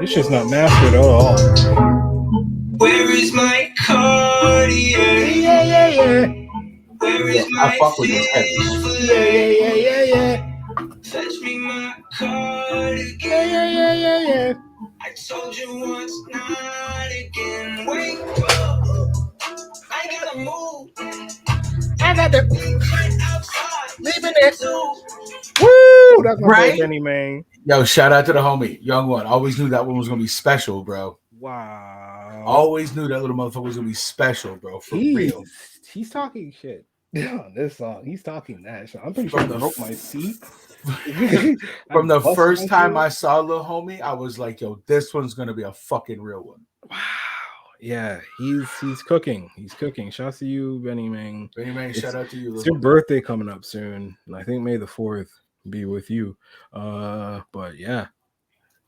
This shit's not mastered at all. Where is my Cartier? Yeah, yeah, yeah. Where Yo, is I my fuck with this heavy. Yeah. Fetch me my cardigan. Yeah. I told you once, not again. Wake up, I gotta move. I got the Right outside, leaving it. too. Woo! That's my boy Right? Benny, man. Yo, shout out to the homie, young one. Always knew that one was gonna be special, bro. Wow. Always knew that little motherfucker was gonna be special, bro. For real. He's talking shit on this song. He's talking that shit. I'm pretty sure From I the broke my seat. From the busted first my time shit. I saw little homie, I was like, yo, this one's gonna be a fucking real one. Wow. Yeah, he's cooking. He's cooking. Shouts to you, Benny, man. Benny man, shout out to you. It's little your homie. birthday coming up soon. And I think May the 4th be with you. But yeah.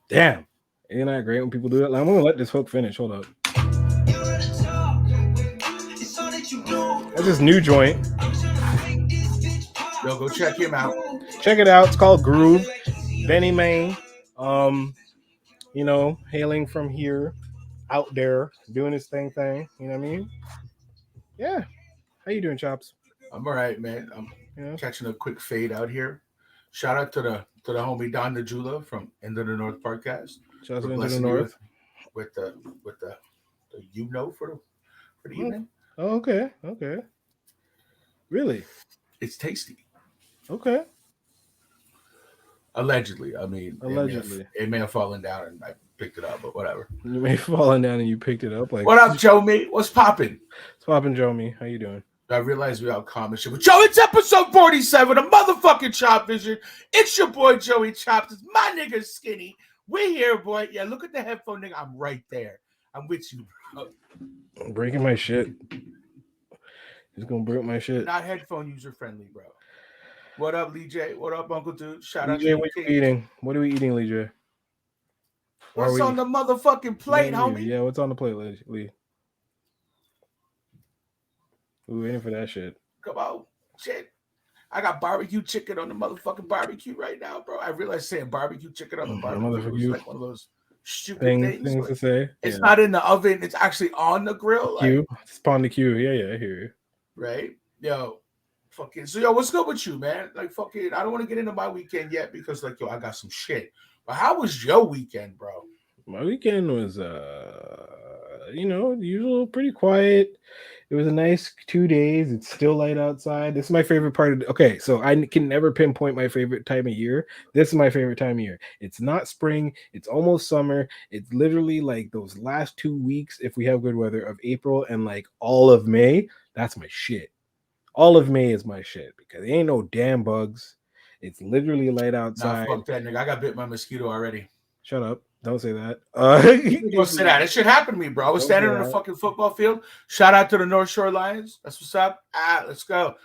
Damn. Isn't that great when people do that? I'm gonna let this hook finish. Hold up. That's his new joint. Yo, go check him out. Check it out. It's called Groove. Benny Main. You know, hailing from here, out there, doing his thing. You know what I mean? Yeah. How you doing, Chops? I'm all right, man. I'm Yeah. catching a quick fade out here. Shout out to the homie Don Najula from End of the North podcast. Shout out for to the blessing me North. with the for the evening. Oh, okay. Really? It's tasty. Okay. Allegedly. I mean, Allegedly. it may have fallen down and I picked it up, but whatever. You may have fallen down and you picked it up. Like, What up, Joe? Me? What's popping? What's poppin', Joe? How you doing? I realize we all comment shit. But Joe, it's episode 47 of motherfucking Chop Vision. It's your boy Joey Chops. It's my nigga Skinny. We're here, boy. Yeah, look at the headphone, nigga. I'm right there. I'm with you, bro. I'm breaking my shit. He's gonna break my shit. Not headphone user friendly, bro. What up, Lee J? What up, Uncle Dude? Shout out to Lee J, you. what are we eating? What are we eating, Lee J? What's on the motherfucking plate, homie? Yeah, what's on the plate, Lee? We waiting for that shit. Come on, shit. I got barbecue chicken on the motherfucking barbecue right now, bro. I realized saying barbecue chicken on the barbecue was like one of those stupid things to say. It's not in the oven. It's actually on the grill. Like, it's on the queue. Yeah, I hear you. Right? Yo, fucking. So, yo, what's good with you, man? Like, fucking, I don't want to get into my weekend yet because, like, yo, I got some shit. But how was your weekend, bro? My weekend was, you know, the usual, pretty quiet. It was a nice 2 days. It's still light outside. This is my favorite part of okay, so I can never pinpoint my favorite time of year. This is my favorite time of year. It's not spring. It's almost summer. It's literally like those last 2 weeks, if we have good weather, of April and like all of May. That's my shit. All of May is my shit because there ain't no damn bugs. It's literally light outside. Nah, fuck that, nigga. I got bit by a mosquito already. Shut up. Don't say that. Don't say that. It should happen to me, bro. I was standing on a fucking football field. Shout out to the North Shore Lions. That's what's up. Let's go.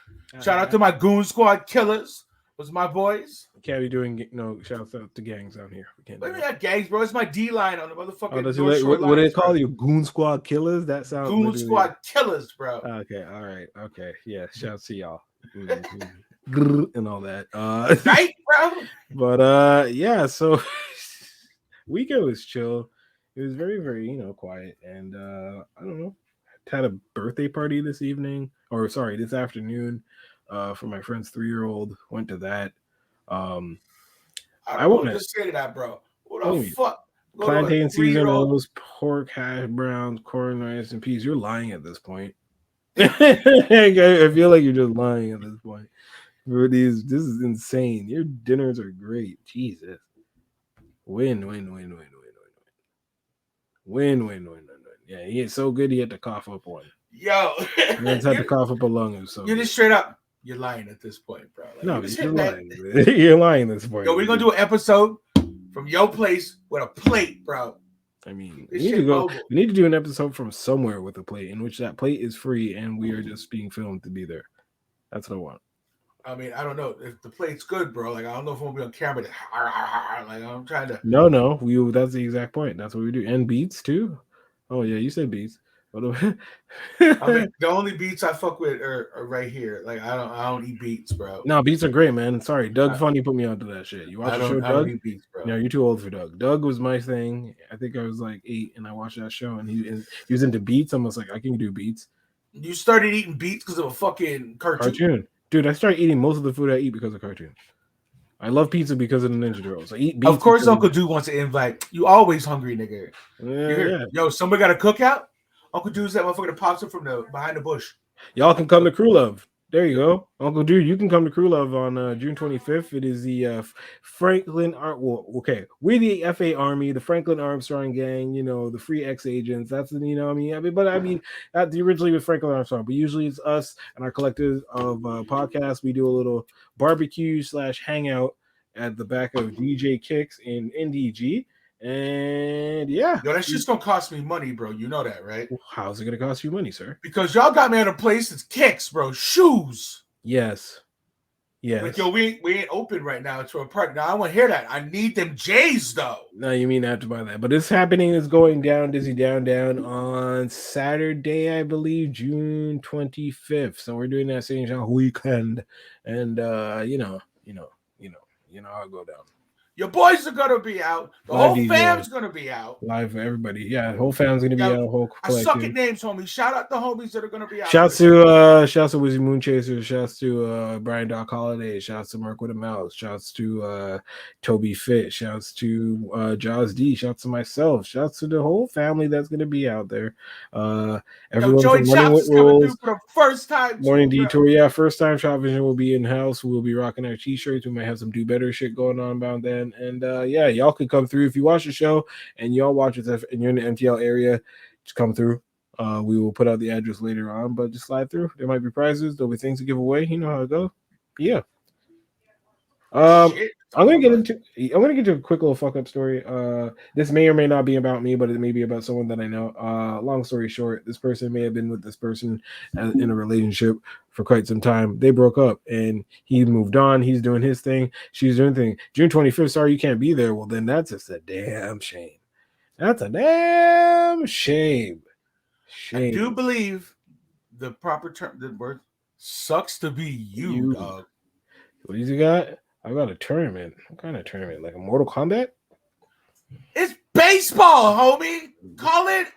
Shout out to my Goon Squad killers. Those my boys. Can't be doing shouts out to gangs out here. We can't. What do you mean, gangs, bro? It's my D line on the motherfucking. North Shore Lions, what do they call you? Goon Squad killers? That sounds. Goon Squad killers, bro. Okay, all right, okay, yeah. Shouts to y'all and all that. Right, bro. But yeah, so. Weekend was chill. It was very, very, quiet. And I don't know. Had a birthday party this afternoon for my friend's 3-year-old. Went to that. I want to say to that, bro. What the fuck? Plantain seasonals, pork hash browns, corn, rice, and peas. You're lying at this point. I feel like you're just lying at this point. This is insane. Your dinners are great. Jesus. Win. Yeah, he is so good he had to cough up one. Yo. He had to cough up a lung. So you're just straight up. You're lying at this point, bro. Like, no, you're lying. You're lying at this point. Yo, we're going to do an episode from your place with a plate, bro. I mean, we need to do an episode from somewhere with a plate in which that plate is free and we are just being filmed to be there. That's what I want. I mean, I don't know if the plate's good, bro. Like, I don't know if we'll be on camera. Like, I'm trying to. No. That's the exact point. That's what we do. And beats too. Oh yeah, you said beats. I mean, the only beats I fuck with are right here. Like I don't eat beats, bro. No, beats are great, man. Sorry, Doug I, Funny put me onto that shit. You watch the show, I don't Doug? eat beats, bro. No, you're too old for Doug. Doug was my thing. I think I was like 8, and I watched that show, and he was into beats. I was like, I can do beats. You started eating beats because of a fucking cartoon? Dude, I started eating most of the food I eat because of cartoons. I love pizza because of the Ninja Turtles. I eat beats. Of course, Uncle Dude wants to invite. You always hungry, nigga. Yeah. Yo, somebody got a cookout? Uncle Dude's that motherfucker that pops up from the behind the bush. Y'all can come to Crew Love. There you go. Uncle Dude, you can come to Crew Love on June 25th. It is the Franklin Art. Well, okay. We're the FA Army, the Franklin Armstrong Gang, the free ex-agents. That's, I mean, that's originally with Franklin Armstrong, but usually it's us and our collective of podcasts. We do a little barbecue / hangout at the back of DJ Kicks in NDG. And yeah. Yo, that's just gonna cost me money, bro. You know that, right? How's it gonna cost you money, sir? Because y'all got me at a place that's Kicks, bro. Shoes. Yes. Like, yo, we ain't open right now to a party. Now I want to hear that. I need them J's though. No, you mean I have to buy that. But it's happening, it's going down, Dizzy Down on Saturday, I believe, June 25th. So we're doing that St. Jean weekend. And I'll go down. Your boys are gonna be out. The Live whole DJ. fam's gonna be out. Live for everybody. Yeah, the whole fam's gonna be out. Whole I suck at names, homies. Shout out the homies that are gonna be out. Shouts to Wizzy Moonchaser. Shouts to Brian Doc Holiday. Shouts to Mark with a Mouse. Shouts to Toby Fit. Shouts to Jaws D. Shouts to myself. Shouts to the whole family that's gonna be out there. Everyone Joey from Running Chops with coming Rules. through for the first time. Morning Detour, yeah, first time Chopvision will be in house. We'll be rocking our t-shirts. We might have some do better shit going on about then. And yeah, y'all could come through if you watch the show and y'all watch it and you're in the MTL area. Just come through. We will put out the address later on, but just slide through. There might be prizes. There'll be things to give away. You know how it goes. Yeah. I'm gonna get into a quick little fuck up story. This may or may not be about me, but it may be about someone that I know. Long story short, this person may have been with this person in a relationship for quite some time. They broke up and he moved on. He's doing his thing. She's doing thing. June 25th. Sorry, you can't be there. Well, then that's just a damn shame. That's a damn shame. I do believe the proper term, the word sucks to be you, dog. What do you got? I got a tournament. What kind of tournament? Like a Mortal Kombat? It's baseball, homie. Call it.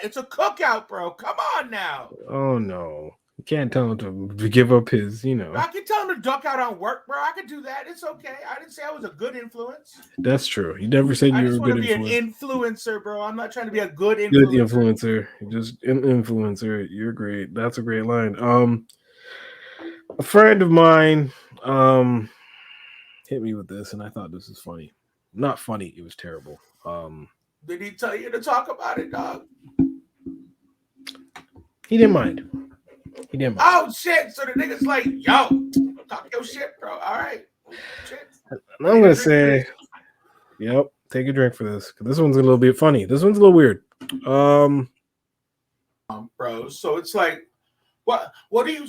It's a cookout, bro. Come on now. Oh no. You can't tell him to give up his, I can tell him to duck out on work, bro. I can do that. It's okay. I didn't say I was a good influence. That's true. You never said you were a good influencer. I just want to be an influencer, bro. I'm not trying to be a good influencer. Good influencer. Just an influencer. You're great. That's a great line. A friend of mine hit me with this, and I thought this was funny. Not funny. It was terrible. Did he tell you to talk about it, dog? He didn't mind. Oh shit! So the nigga's like, yo, talk your shit, bro. All right. Shit. And I'm gonna say, yep. Take a drink for this, because this one's a little bit funny. This one's a little weird. Bro. So it's like, what do you?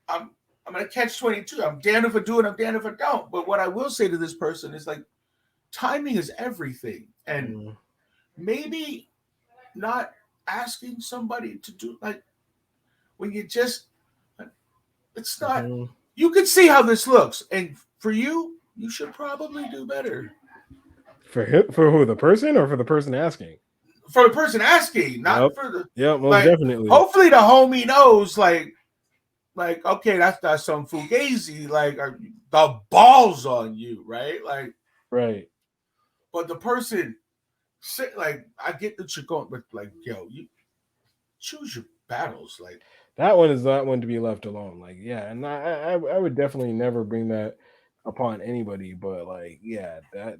I'm gonna catch 22. I'm damned if I do it. I'm damned if I don't. But what I will say to this person is like, timing is everything, and maybe not asking somebody to do like when you just, it's not. You can see how this looks, and for you, you should probably do better. For who? The person or for the person asking? For the person asking, not for the. Yeah, most definitely. Hopefully, the homie knows, like okay, that's not some fugazi, like the balls on you, right? Like, right. But the person, like, I get that you're going, but like, yo, you choose your battles. Like, that one is not one to be left alone. Like, yeah, and I would definitely never bring that upon anybody. But like, yeah, that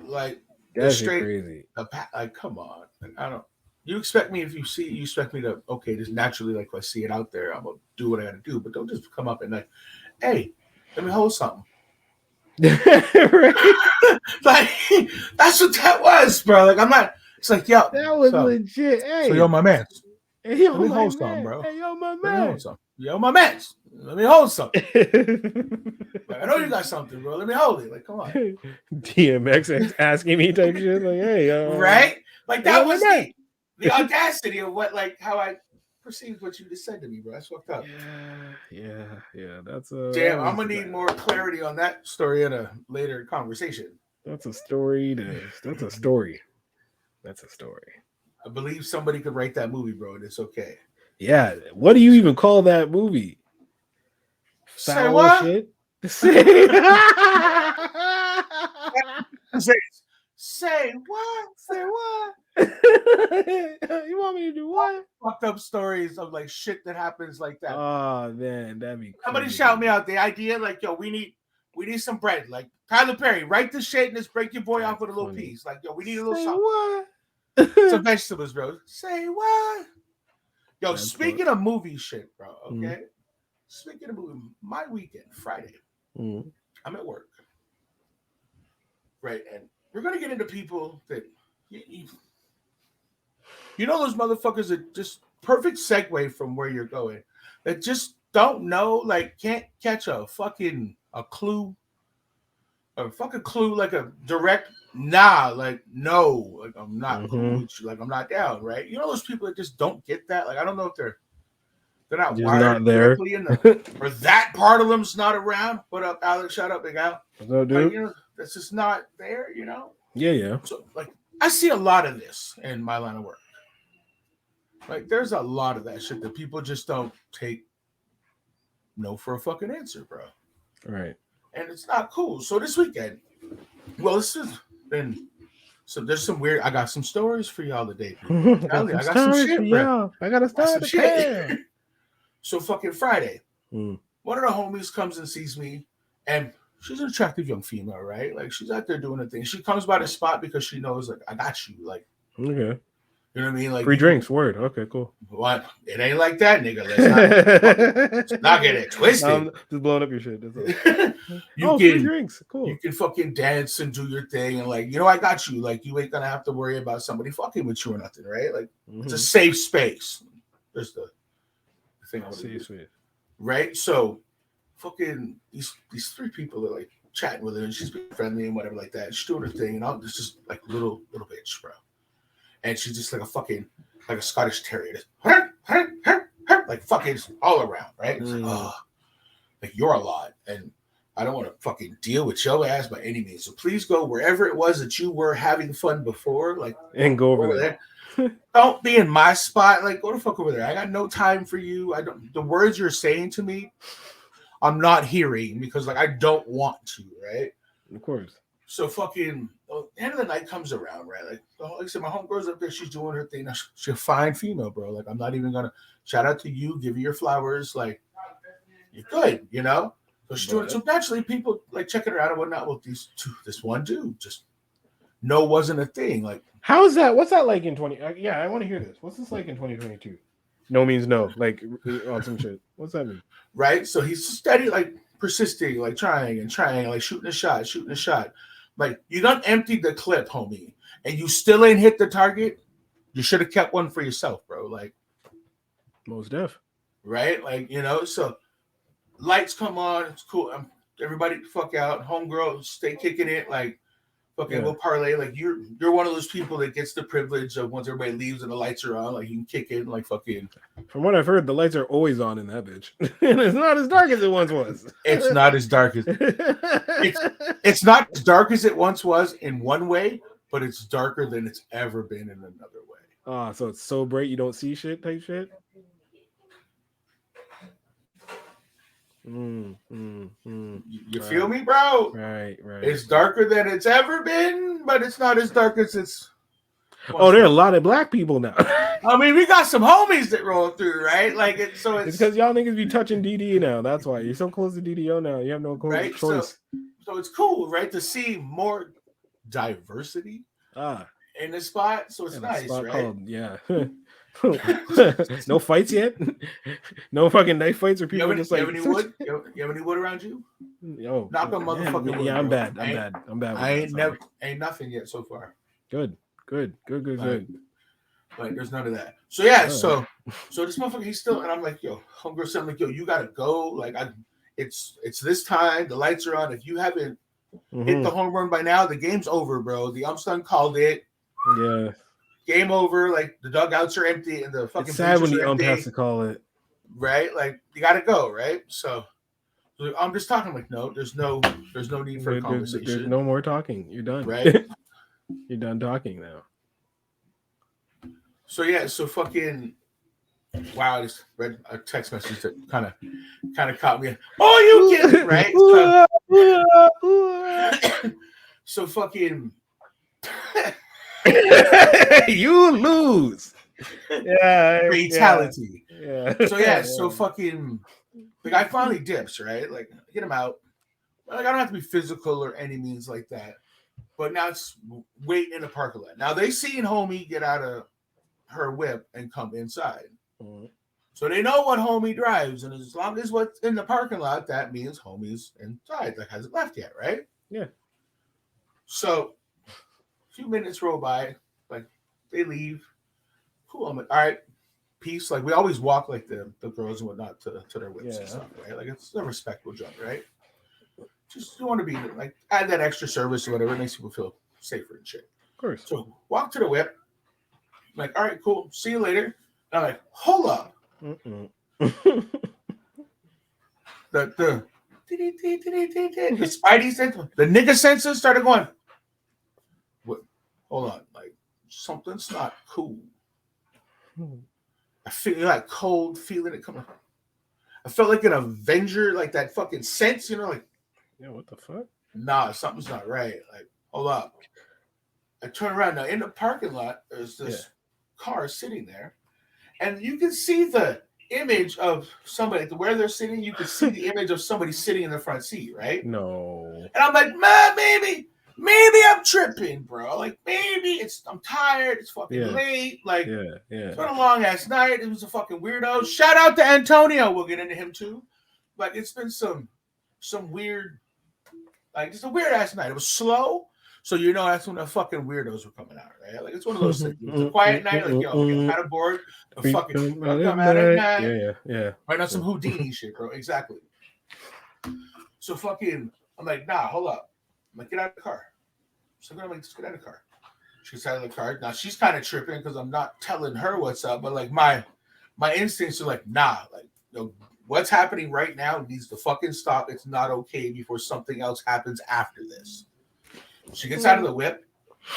like that's straight crazy. Like, come on, like, I don't. You expect me you expect me to just naturally, like, if I see it out there, I'm gonna do what I gotta do. But don't just come up and like, hey, let me hold something. Right? Like, that's what that was, bro. Like, I'm not. It's like, yo, that was legit. Hey, so yo, my man. Hey, yo, let me hold something, bro. Hey, yo, my man. Let me hold something. Yo, my man. Let me hold something. Like, I know you got something, bro. Let me hold it. Like, come on. DMX asking me type shit. Like, hey, right? Like, that was The audacity of what, like, how I perceived what you just said to me, bro. That's fucked up. Yeah. That's Damn, I'm gonna need more clarity on that story in a later conversation. That's a story. That's a story. That's a story. I believe somebody could write that movie, bro, and it's okay. Yeah. What do you even call that movie? Say Foul what? shit. Say what? Say what? You want me to do what? Fucked up stories of like shit that happens like that. Oh man, that'd be Somebody crazy. shout me out the idea, like, yo, we need some bread. Like Tyler Perry, write this shit and just break your boy off with a little funny. piece. Like, yo, we need a little Say something. what? Some vegetables, bro. Say what? Yo, That's speaking of movie shit, bro. Okay. Mm. Speaking of movie, my weekend, Friday, Mm. I'm at work. Right, and we're gonna get into people that you know those motherfuckers that just perfect segue from where you're going, that just don't know, like can't catch a clue, like a direct like no, like I'm not cool with you, like I'm not down, right? You know those people that just don't get that. Like I don't know if they're not Just wired not there. correctly or that part of them's not around. What up, Alex? Shut up, big Al. No, dude. Like, you know, that's just not there, you know? Yeah. So, like, I see a lot of this in my line of work. Like, there's a lot of that shit that people just don't take no for a fucking answer, bro. Right. And it's not cool. So this weekend, well, this has been, so there's some weird, I got some stories for y'all today. I got some shit, bro. I got a story to tell. So fucking Friday, Mm. one of the homies comes and sees me, and she's an attractive young female, right? Like she's out there doing a thing. She comes by the spot because she knows, like, I got you. Like, Okay. you know what I mean? Like Free drinks. Word. Okay. Cool. What? It ain't like that, nigga. Let's not get it twisted. I'm just blowing up your shit. That's all. Free drinks. Cool. You can fucking dance and do your thing, and like, you know, I got you. Like, you ain't gonna have to worry about somebody fucking with you or nothing, right? Like, it's a safe space. There's the thing I would do. Right? So fucking these three people are like chatting with her, and she's being friendly and whatever like that. She's doing her thing, and I'm just like little bitch, bro. And she's just like a Scottish terrier, just, like fucking all around, right? It's like, oh, like you're a lot, and I don't want to fucking deal with your ass by any means. So please go wherever it was that you were having fun before, like, and go over there. Don't be in my spot. Like, go the fuck over there. I got no time for you. I don't. The words you're saying to me, I'm not hearing because, like, I don't want to. Right? Of course. So fucking the end of the night comes around, right? Like I said, my homegirl's up there. She's doing her thing. She's a fine female, bro. Like, I'm not even gonna shout out to you, give you your flowers. Like, you're good, you know. So she's doing it. So naturally, people like checking her out and whatnot. Well, this one dude just no wasn't a thing. Like, how is that? What's that like in 20? Yeah, I want to hear this. What's this like in 2022? No means no. Like on some shit. What's that mean? Right. So he's steady, like persisting, like trying, like shooting a shot. Like, you done emptied the clip, homie, and you still ain't hit the target. You should have kept one for yourself, bro. Like, most def. Right? Like, you know, so lights come on. It's cool. Everybody fuck out. Homegirl, stay kicking it. Like, fucking we'll parlay. Like, you're one of those people that gets the privilege of once everybody leaves and the lights are on, like, you can kick it and, like, fucking. From what I've heard, the lights are always on in that bitch. And it's not as dark as it once was. It's not as dark as it's not as dark as it once was in one way, but it's darker than it's ever been in another way. Ah, so it's so bright you don't see shit type shit. You feel me, bro? Right. It's darker than it's ever been, but it's not as dark as it's. Oh, there are a lot of black people now. I mean, we got some homies that roll through, right? Like, it's because y'all niggas be touching DD now. That's why you're so close to DDO now. You have no choice. So it's cool, right, to see more diversity in the spot. So it's nice, right? No fights yet. No fucking knife fights, or people just like. You have any wood around you? Yo, knock on motherfucking wood. Yeah, I'm bad. I'm bad. I ain't nothing yet so far. Good. Like, there's none of that. So yeah, so this motherfucker, he's still, and I'm like, yo, homegirl said, like, yo, you gotta go. Like, it's this time. The lights are on. If you haven't hit the home run by now, the game's over, bro. The ump's done called it. Yeah. game over. Like the dugouts are empty and the fucking It's sad when bleachers the are ump empty, has to call it. right? Like you got to go, right? So I'm just talking like, no, there's no need for a conversation. There's no more talking. You're done. Right? You're done talking now. So yeah, so fucking wow, I just read a text message that kind of caught me. Oh, you get it, right? So fucking you lose. Yeah, fatality. Yeah. So yeah, so fucking the guy finally dips, right? Like get him out. Like I don't have to be physical or any means like that. But now it's wait in the parking lot. Now they seen homie get out of her whip and come inside. Mm-hmm. So they know what homie drives, and as long as what's in the parking lot, that means homie's inside, like hasn't left yet, right? Yeah. So a few minutes roll by, like they leave. Cool. I'm like, all right, peace. Like we always walk like the girls and whatnot to their whips and stuff, right? Like it's a respectful job, right? Just you want to be like add that extra service or whatever, it makes people feel safer and shit. Of course. So walk to the whip. I'm like, all right, cool. See you later. And I'm like, hold up. Mm-mm. The Spidey sense, the nigga senses started going. What? Hold on, like something's not cool. I feel like cold, feeling it coming. I felt like an Avenger, like that fucking sense, you know, like. Yeah, what the fuck? Nah, something's not right. Like, hold up. I turn around now. In the parking lot, there's this car sitting there, and you can see the image of somebody where they're sitting. You can see the image of somebody sitting in the front seat, right? No. And I'm like, man, maybe I'm tripping, bro. Like, maybe I'm tired. It's fucking late. Like, it's been a long ass night. It was a fucking weirdo. Shout out to Antonio. We'll get into him too. Like, it's been some weird. Like, it's a weird ass night. It was slow, so you know that's when the fucking weirdos were coming out, right? Like, it's one of those things. It was a quiet night. Like, yo, I'm kind of bored. The fucking come out at night. Yeah. Right, not some Houdini shit, bro. Exactly. So fucking, I'm like, nah, hold up. I'm like, get out of the car. So I'm like, just get out of the car. She gets out of the car. Now she's kind of tripping because I'm not telling her what's up, but like my instincts are like, nah, like, you know, what's happening right now needs to fucking stop. It's not okay before something else happens after this. She gets out of the whip,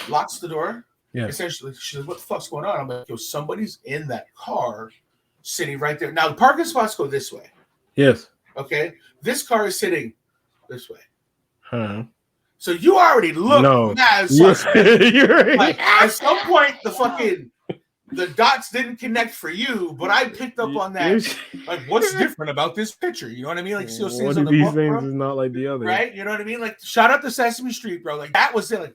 locks the door. Yeah. Essentially, she's like, what the fuck's going on? I'm like, yo, somebody's in that car sitting right there. Now, the parking spots go this way. Yes. Okay? This car is sitting this way. Huh. So you already look mad suspect. You're right. Like, at some point, the dots didn't connect for you, but I picked up on that. Like, what's different about this picture? You know what I mean? Like, still one of these things is not like the other, right? You know what I mean? Like, shout out to Sesame Street, bro. Like, that was it. Like,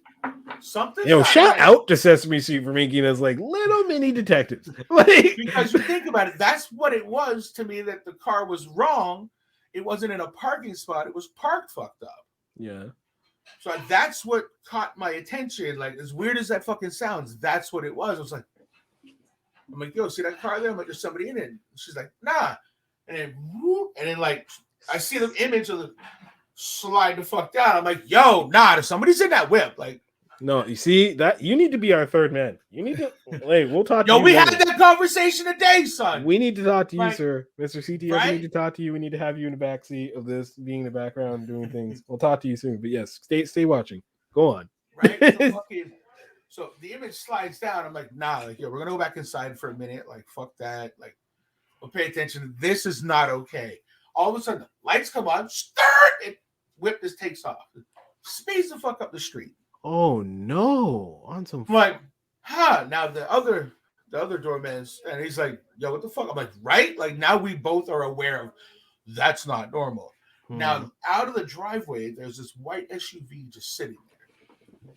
something. Yo, shout out to Sesame Street for making us like little mini detectives. Like, because you think about it, that's what it was to me. That the car was wrong. It wasn't in a parking spot. It was parked fucked up. Yeah. So that's what caught my attention. Like, as weird as that fucking sounds, that's what it was. I was like. I'm like, yo, see that car there? I'm like, there's somebody in it. She's like, nah. And then, whoop, and then like, I see the image of the slide the fuck down. I'm like, yo, nah, somebody's in that whip. Like, no, you see that you need to be our third man. You need to. Hey, we'll talk to you. Yo, we had that conversation today, son. We need to talk to you, sir, Mr. CTS. Right? We need to talk to you. We need to have you in the backseat of this, being in the background, doing things. We'll talk to you soon. But yes, stay watching. Go on. Right. So the image slides down. I'm like, nah, like, yo, we're gonna go back inside for a minute. Like, fuck that. Like, we'll pay attention. This is not okay. All of a sudden, the lights come on. It whip this takes off. Speeds the fuck up the street. Oh no! On some. I'm like, now the other doorman's, and he's like, yo, what the fuck? I'm like, right? Like, now we both are aware of that's not normal. Now, out of the driveway, there's this white SUV just sitting there.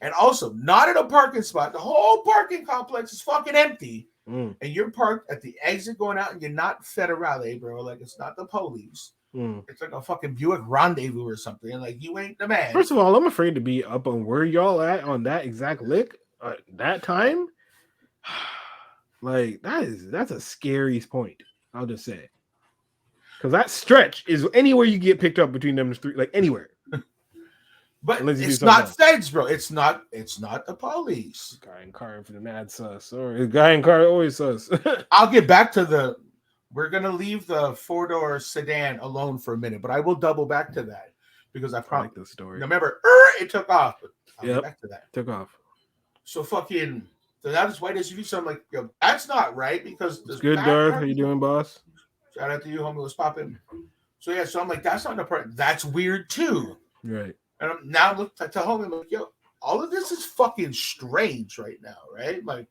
And also, not in a parking spot. The whole parking complex is fucking empty. And you're parked at the exit going out, and you're not federale, bro. Like, it's not the police. It's like a fucking Buick Rendezvous or something. Like, you ain't the man. First of all, I'm afraid to be up on where y'all at on that exact lick that time. Like, that's a scary point. I'll just say. Because that stretch is anywhere you get picked up between them three, like anywhere. But Unless you do it's something not else. feds, bro. It's not the police. Guy in car for the mad sus, or the guy in car always sus. I'll get back to the. We're gonna leave the 4-door sedan alone for a minute, but I will double back to that because I I promise. like this story. Remember, it took off. But I'll get back to that. Took off. So fucking. So that is white SUV. So I'm like, yo, that's not right because It's good, Garth. How you doing, boss? Shout out to you, homie. Was popping. So yeah, so I'm like, that's not the part. That's weird too. Right. And now look to homie, I'm like, yo, all of this is fucking strange right now, right? Like,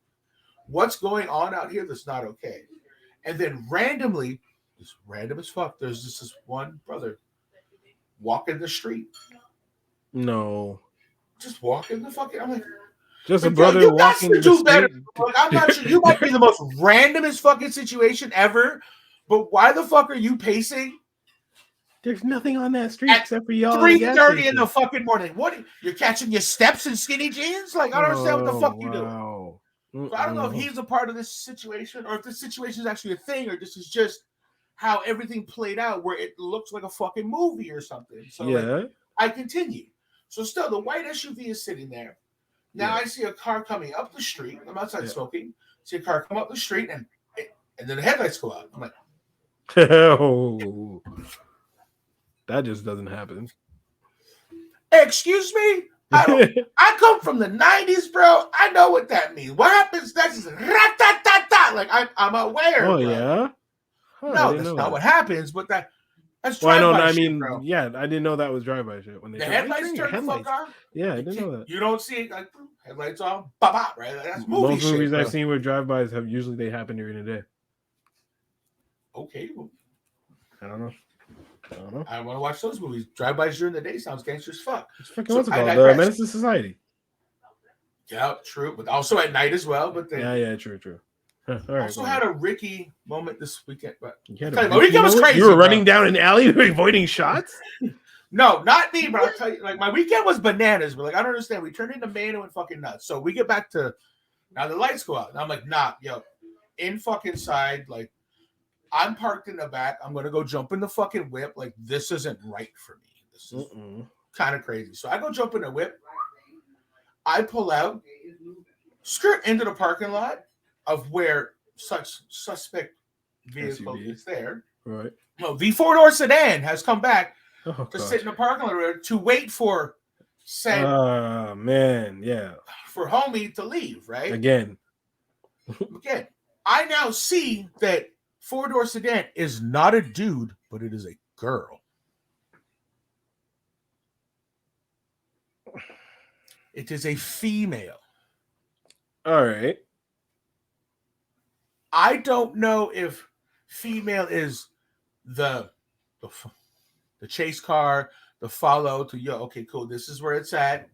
what's going on out here that's not okay? And then randomly, just random as fuck, there's just this one brother walking the street. No. Just walking the fucking. I'm like, just a yo, brother you got walking to the do street. better. Like, I'm not sure. You might be the most randomest fucking situation ever, but why the fuck are you pacing? There's nothing on that street At except for y'all. 3:30 in the fucking morning. What? You're catching your steps in skinny jeans? Like, I don't understand what the fuck you do. So I don't know if he's a part of this situation or if this situation is actually a thing or this is just how everything played out where it looks like a fucking movie or something. So like, I continue. So still, the white SUV is sitting there. Now I see a car coming up the street. I'm outside smoking. See a car come up the street and then the headlights go out. I'm like, oh, that just doesn't happen. Excuse me? I come from the 90s, bro. I know what that means. What happens next is rat-tat-tat-tat. Like I'm aware. Oh, bro. yeah? Huh, no, that's not what happens, but that's drive-by shit, bro. Yeah, I didn't know that was drive-by shit. When they the headlights turn the fuck on? Yeah, I didn't know that. You don't see it like headlights on, bop, right? Like, that's movie Most shit, movies bro. I've seen with drive-bys usually they happen during the day. Okay, well, I don't know. I want to watch those movies. Drive-bys during the day sounds gangster as fuck. What's it called? The Menace to Society. Yeah, true. But also at night as well. But then true. All right. Also had a Ricky moment this weekend. But my weekend was crazy. You were running down an alley avoiding shots? No, not me, but I'll tell you, like my weekend was bananas. But like I don't understand. We turned into man and went fucking nuts. So we get back to now the lights go out. And I'm like, nah, yo, in fucking side, like I'm parked in the back. I'm gonna go jump in the fucking whip. Like this isn't right for me. This is kind of crazy. So I go jump in the whip. I pull out, skirt into the parking lot of where such suspect vehicle is there. Right. No, the 4-door sedan has come back to sit in the parking lot to wait for said. Man, yeah. For homie to leave, right? Again. I now see that 4-door sedan is not a dude, but it is a girl. It is a female. All right. I don't know if female is the chase car, the follow to okay, cool. This is where it's at.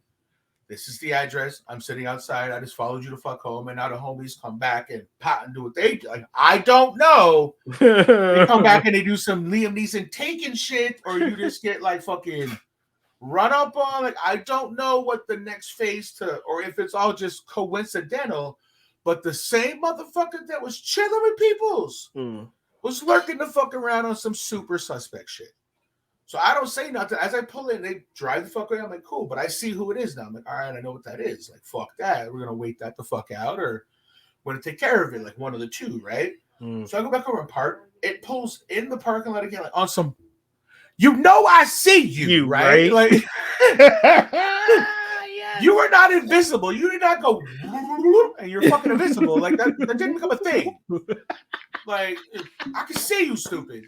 This is the address. I'm sitting outside. I just followed you to fuck home, and now the homies come back and pot and do what they do. Like I don't know. They come back and they do some Liam Neeson taking shit, or you just get like fucking run up on. Like I don't know what the next phase to, or if it's all just coincidental. But the same motherfucker that was chilling with peoples was lurking the fuck around on some super suspect shit. So I don't say nothing. As I pull in, they drive the fuck away. I'm like, cool. But I see who it is now. I'm like, all right, I know what that is. Like, fuck that. We're going to wait that the fuck out or we're going to take care of it. Like one of the two, right? So I go back over and park. It pulls in the parking lot again, like on some, I see you right? Like, you are not invisible. You did not go, and you're fucking invisible. Like, that didn't become a thing. Like, I can see you, stupid.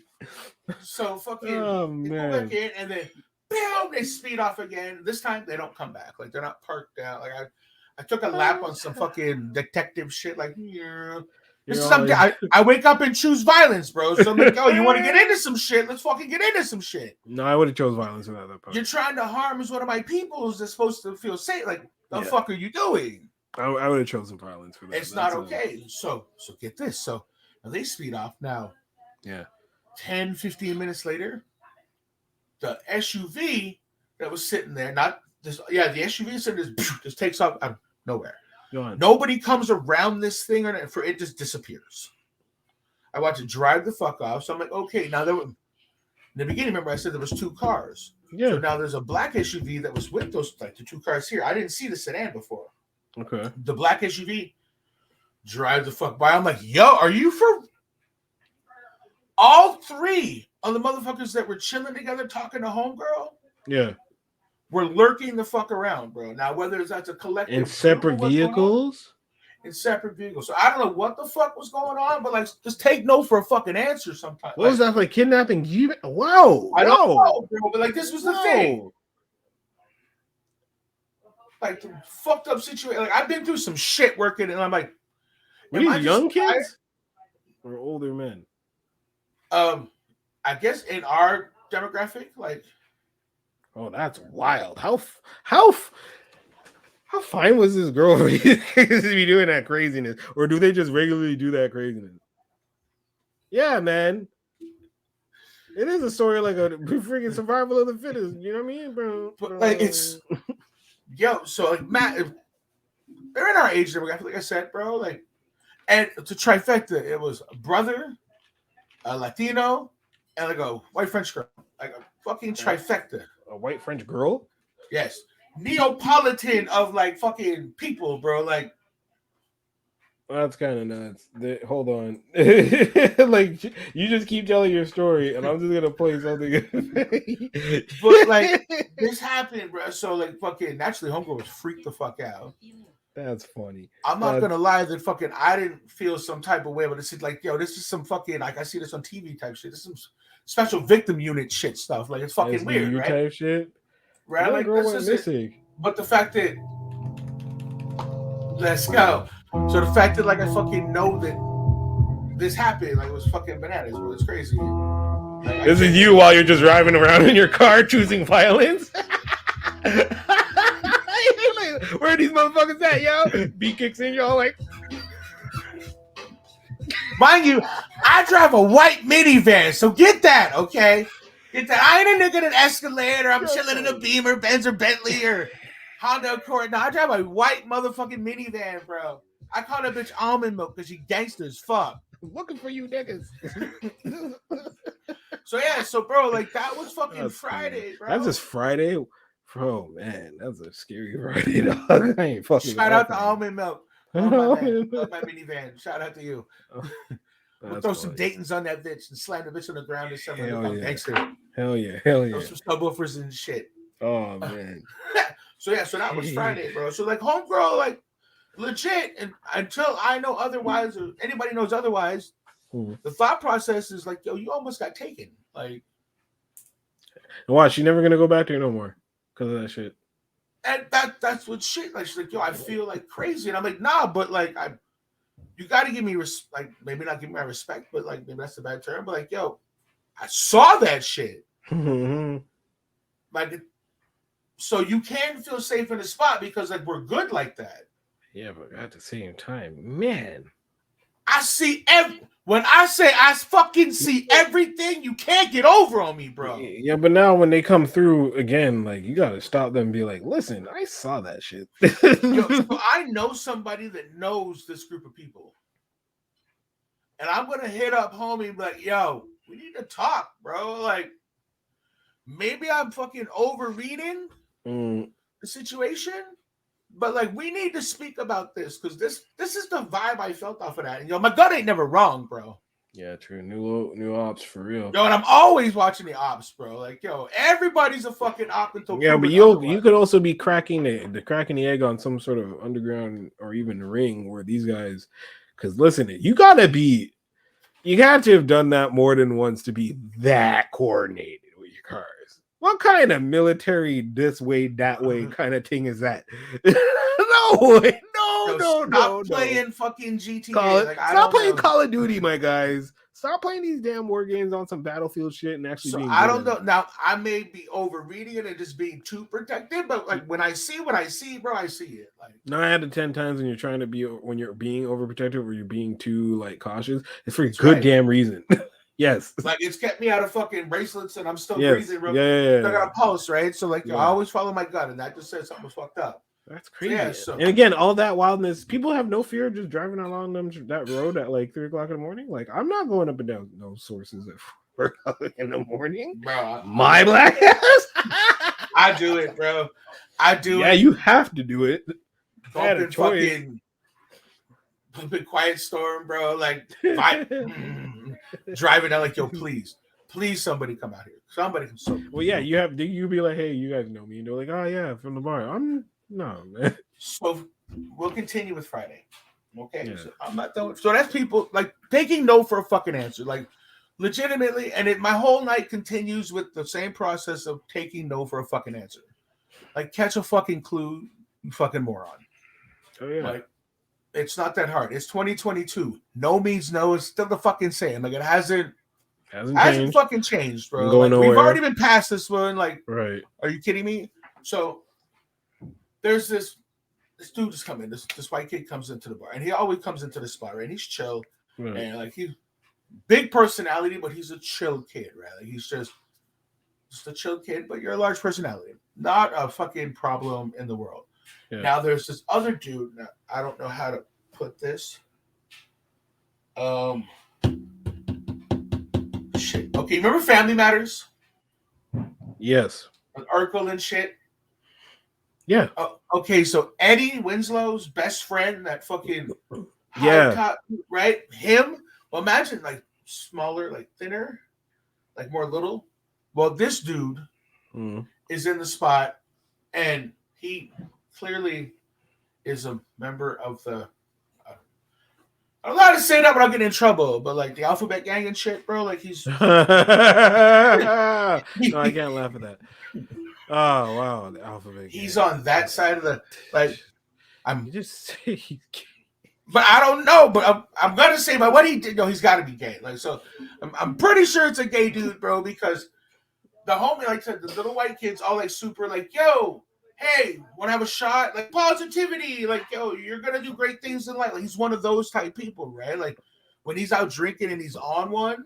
So, fucking, they go back in, and then, bam, they speed off again. This time, they don't come back. Like, they're not parked down. Like, I took a lap on some fucking detective shit. Like, yeah. This is something I wake up and choose violence, bro. So I'm like, oh, you want to get into some shit? Let's fucking get into some shit. No, I would have chose violence in that part. You're trying to harm one of my peoples that's supposed to feel safe. Like, the fuck are you doing? I would have chosen violence for that. It's not okay. So get this. So now they speed off now. Yeah. 10, 15 minutes later, the SUV that was sitting there, the SUV just takes off out of nowhere. Nobody comes around this thing for it just disappears. I want to drive the fuck off. So I'm like, okay, now in the beginning, remember I said there was two cars. Yeah. So now there's a black SUV that was with those, like the two cars here. I didn't see the sedan before. Okay. The black SUV drives the fuck by. I'm like, yo, are you for all three of the motherfuckers that were chilling together talking to homegirl? Yeah. We're lurking the fuck around, bro. Now, whether that's a collective In group or separate what's going on, vehicles. in separate vehicles. So I don't know what the fuck was going on, but like, just take no for a fucking answer sometimes. What was that like? Kidnapping? Wow. I don't know, bro, but like this was the thing. Whoa. Like the fucked up situation. Like I've been through some shit working, and I'm like, Were am I these just young tired? kids or older men? I guess in our demographic, like, Oh, that's wild. How fine was this girl for you to be doing that craziness, or do they just regularly do that craziness? Yeah, man. It is a story like a freaking survival of the fittest. You know what I mean, bro? but like it's yo. So like Matt, they're in our age demographic, like I said, bro. Like, and to trifecta, it was a brother, a Latino, and like a white French girl, like a fucking trifecta. A white French girl. Yes, Neapolitan of like fucking people, bro. Like, That's kind of nuts. Hold on. Like you just keep telling your story, and I'm just gonna play something. but like this happened, bro. So like fucking naturally, homegirl was freaked the fuck out. That's funny. I'm not gonna lie that fucking I didn't feel some type of way, but it's like, yo, this is some fucking like I see this on TV type shit. This is some special victim unit shit stuff. Like it's fucking weird, right? Type shit. Right? Like girl this went is missing. but the fact that let's go. So the fact that like I fucking know that this happened, like it was fucking bananas, bro. It's crazy. Like, This is you while you're just driving around in your car choosing violence. Where are these motherfuckers at, yo? B kicks in, y'all like. Mind you, I drive a white minivan, so get that, okay? Get that. I ain't a nigga in an Escalade or I'm chilling in a Beamer, Benz or Bentley or Honda Accord. No, I drive a white motherfucking minivan, bro. I call that bitch almond milk because she gangster as fuck. Looking for you niggas. So yeah, so bro, like that was fucking That's Friday, bro. That's just Friday. Bro, man, that's a scary Friday, dog. I ain't fucking. Shout out to almond milk. Oh, my man. Love my minivan. Shout out to you. We'll throw some Daytons on that bitch and slam the bitch on the ground or something. Hell yeah. Gangster. Hell yeah. Hell yeah. Throw some subwoofers and shit. Oh man. So yeah, so that was Friday, bro. So like homegirl, like legit, and until I know otherwise or anybody knows otherwise, the thought process is like, yo, you almost got taken. Like, watch, she never gonna go back there no more because of that shit. And that's what shit. Like she's like, yo, I feel like crazy, and I'm like, nah, but like you got to give me like maybe not give me my respect, but like maybe that's a bad term, but like, yo, I saw that shit. Like, so you can feel safe in the spot because like we're good like that. Yeah, but at the same time, man, I see when I say I fucking see everything, you can't get over on me, bro. Yeah, but now when they come through again, like you gotta stop them and be like, listen, I saw that shit. Yo, so I know somebody that knows this group of people. And I'm gonna hit up homie and be like, yo, we need to talk, bro. Like, maybe I'm fucking overreading the situation. But like we need to speak about this because this is the vibe I felt off of that. And yo, my gut ain't never wrong, bro. Yeah, true. New ops for real. Yo, and I'm always watching the ops, bro. Like, yo, everybody's a fucking op until but you could also be cracking the egg on some sort of underground or even ring where these guys. Because listen, you got to have done that more than once to be that coordinated with your cars. What kind of military this way, that way kind of thing is that? No. Playing fucking GTA. Stop playing Call of Duty, my guys. Stop playing these damn war games on some Battlefield shit and actually being. I don't know. Now, I may be overreading it and just being too protective, but like when I see what I see, bro, I see it. Like 9 out of 10 times when you're being overprotective or you're being too like cautious, it's for a good damn reason. Yes. Like it's kept me out of fucking bracelets and I'm still breathing. Bro. Yeah. I got a pulse, right? So like I always follow my gut and that just said something was fucked up. That's crazy. And again, all that wildness, people have no fear of just driving along that road at like 3 o'clock in the morning. Like I'm not going up and down those sources at work in the morning. Bro, My black ass. I do it, bro. I do Yeah, it. you have to do it. I had a Bumping choice. fucking bumping Quiet Storm, bro. Like driving out like, yo, please, somebody come out here. Somebody come so. Well, yeah, you be like, hey, you guys know me, and they're like, oh yeah, from the bar. I'm no man. So we'll continue with Friday. Okay, Yeah. so I'm not done. So that's people like taking no for a fucking answer, like legitimately, and my whole night continues with the same process of taking no for a fucking answer. Like catch a fucking clue, you fucking moron. Oh yeah. Like it's not that hard. It's 2022. No means no. It's still the fucking same. Like it hasn't changed. fucking changed, bro. Going Like, we've nowhere. already been past this one. Like, Right. are you kidding me? So there's this dude just coming. This white kid comes into the bar, and he always comes into the spot, right? And he's chill, Right. and like he's big personality, but he's a chill kid, right? Like he's just a chill kid, but you're a large personality, not a fucking problem in the world. Yeah. Now there's this other dude. Now, I don't know how to put this. Shit. Okay, remember Family Matters? Yes. With Urkel and shit. Yeah. Okay, so Eddie Winslow's best friend, that fucking Yeah. high top, right? Him. Well, imagine like smaller, like thinner, like more little. Well, this dude is in the spot, and he clearly is a member of the. I'm not allowed to say that without getting in trouble, but like the Alphabet Gang and shit, bro. Like he's. No, I can't laugh at that. Oh wow, the Alphabet. He's Gang. on that side of the like. You just say he's gay. But I don't know. But I'm gonna say, by what he did, he's got to be gay. Like so, I'm pretty sure it's a gay dude, bro, because the homie, like said, the little white kids all like super like, yo, hey, want to have a shot? Like positivity, like yo, you're gonna do great things in life. Like he's one of those type people, right? Like when he's out drinking and he's on one,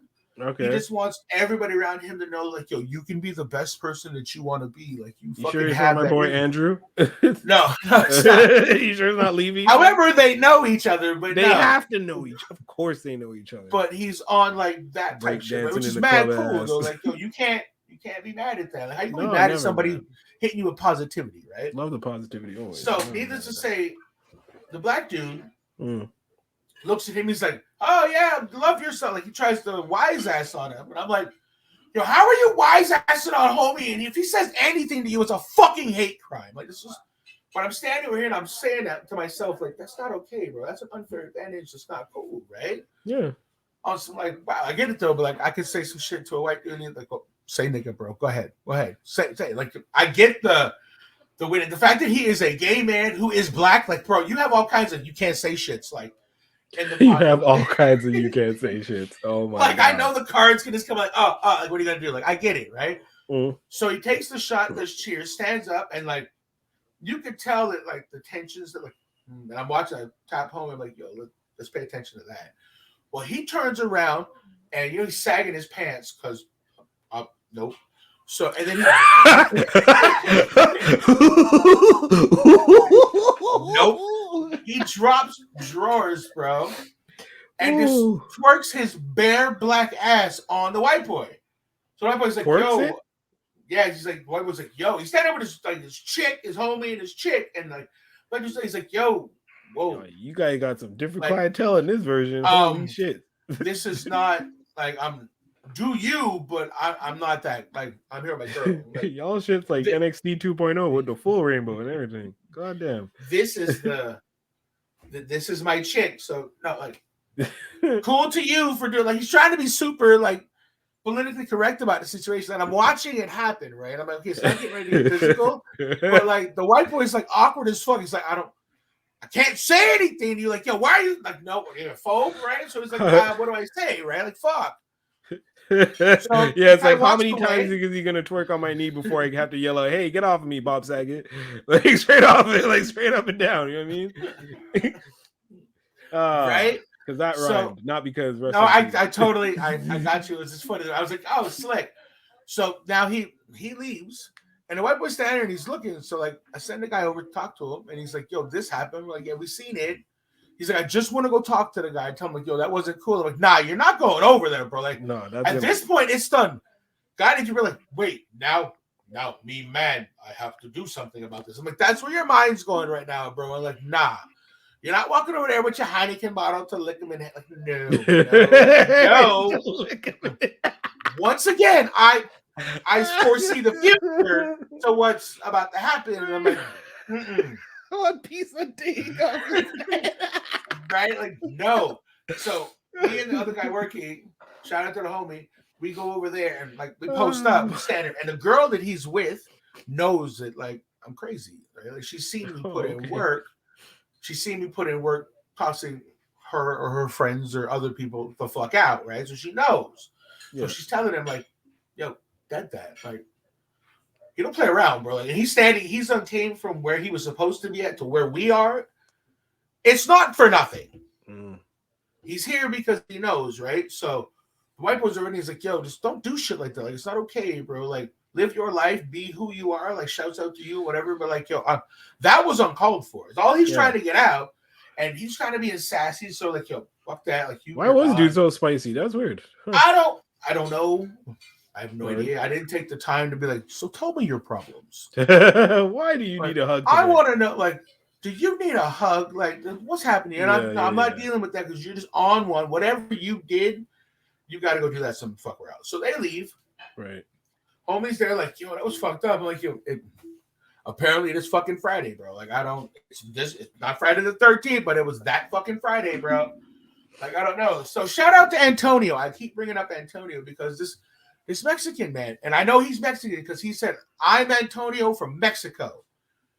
he just wants everybody around him to know, like, yo, you can be the best person that you want to be. Like you fucking sure he's have not my that boy in- Andrew? No, it's not. You sure it's not Levy? However, they know each other, but they have to know each. Of course, they know each other. But he's on like that type shit, right? Which is mad cool though. Like, yo, you can't be mad at that. Like, how you gonna be mad at somebody hitting you with positivity, right? Love the positivity always. So, needless to say, the black dude looks at him. He's like, "Oh yeah, love yourself." Like he tries to wise ass on him, and I'm like, "Yo, how are you wise assing on homie? And if he says anything to you, it's a fucking hate crime." Like this is. But I'm standing over here and I'm saying that to myself, like, that's not okay, bro. That's an unfair advantage. It's not cool, right? Yeah. Also, like, wow, I get it though, but like, I could say some shit to a white dude, and he's like, oh, say nigga, bro. Go ahead. Say. Like, I get the win. The fact that he is a gay man who is black, like, bro, you have all kinds of you can't say shits, like. You have all kinds of you can't say shits. Oh my like, God. I know the cards can just come like, like, what are you gonna do? Like, I get it, right? So he takes the shot, does cheers, stands up, and like. You could tell that, like, the tensions that, like, and I'm watching, I tap home, I'm like, yo, let's pay attention to that. Well, he turns around and, he's sagging his pants because, nope. So, and then nope. He drops drawers, bro, and just twerks his bare black ass on the white boy. So the white boy's like, yo. Yeah, he's like, white was like, yo, he's standing with his chick, his homie, and his chick, and like, he's like, yo, whoa, you guys got some different clientele in this version. Holy shit! This is not like do you, but I'm not that. Like I'm here with my girl. Like, y'all shit's like NXT 2.0 with the full rainbow and everything. God damn. This is this is my chick. So no, like, cool to you for doing. Like he's trying to be super like. Politically correct about the situation, and I'm watching it happen, right? I'm like, okay, so I'm getting ready to get physical, but like the white boy's like awkward as fuck. He's like, I can't say anything. You're like, yo, why are you like, no, you're a phobe, right? So he's like, what do I say, right? Like, fuck. So yeah, it's like, how many times is he gonna twerk on my knee before I have to yell out, hey, get off of me, Bob Saget? Like straight off it, like straight up and down, you know what I mean? Right? Because that rhymed, not because no, I totally I got you. It was just funny. I was like, oh, slick. So now he leaves, and the white boy's standing there and he's looking. So like I send the guy over to talk to him, and he's like, yo, this happened. We're like, yeah, we seen it. He's like, I just want to go talk to the guy. I tell him, like, yo, that wasn't cool. I'm like, nah, you're not going over there, bro. Like, No, that's at this point, it's done. Guy needs to be like, wait, now, me, man, I have to do something about this. I'm like, that's where your mind's going right now, bro. I'm like, nah. You're not walking over there with your Heineken bottle to lick him in. Like, no. Once again, I foresee the future to what's about to happen. And I'm like, One piece of tea. right? Like, no. So me and the other guy working, shout out to the homie, we go over there and like we post up, standard, and the girl that he's with knows that like I'm crazy. Right? Like she's seen me put in work. She's seen me put in work, tossing her or her friends or other people the fuck out, right? So she knows. Yeah. So she's telling him like, yo, that, like, you don't play around, bro. Like, and he's untamed from where he was supposed to be at to where we are. It's not for nothing. He's here because he knows, right? So the white boys are in. He's like, yo, just don't do shit like that. Like, it's not okay, bro. Like, live your life, be who you are. Like, shouts out to you, whatever. But like, yo, that was uncalled for. It's all he's trying to get out, and he's trying to be as sassy. So like, yo, fuck that. Like, you. Why was dude so spicy? That's weird. Huh. I don't know. I have no idea. I didn't take the time to be like, so tell me your problems. Why do you need a hug today? I want to know, like, do you need a hug? Like, what's happening? And I'm not dealing with that because you're just on one. Whatever you did, you got to go do that some fucker out. So they leave. Right. Homie's there like, yo, that was fucked up. I'm like, yo, apparently it is fucking Friday, bro. Like, it's not Friday the 13th, but it was that fucking Friday, bro. Like, I don't know. So shout out to Antonio. I keep bringing up Antonio because this Mexican man, and I know he's Mexican because he said, I'm Antonio from Mexico.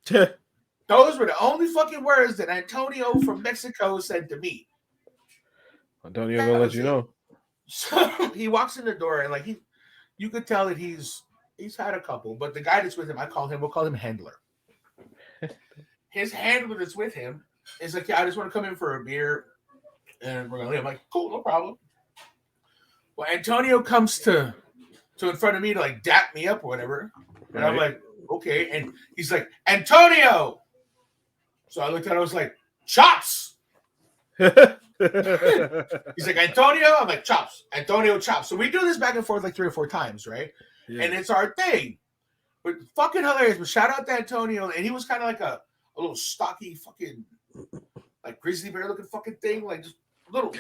Those were the only fucking words that Antonio from Mexico said to me. Antonio gonna let you know. So he walks in the door and like you could tell that he's had a couple, but the guy that's with him, we'll call him handler. His handler that's with him is like, yeah, I just want to come in for a beer and we're gonna leave. I'm like, cool, no problem. Well, Antonio comes to in front of me to like dap me up or whatever. And I'm like, okay. And he's like, Antonio. So I looked at it, I was like, chops. He's like, Antonio. I'm like, chops. Antonio, chops. So we do this back and forth like 3 or 4 times, right? Yeah. And it's our thing. But fucking hilarious. But shout out to Antonio. And he was kind of like a little stocky fucking like grizzly bear looking fucking thing. Like just little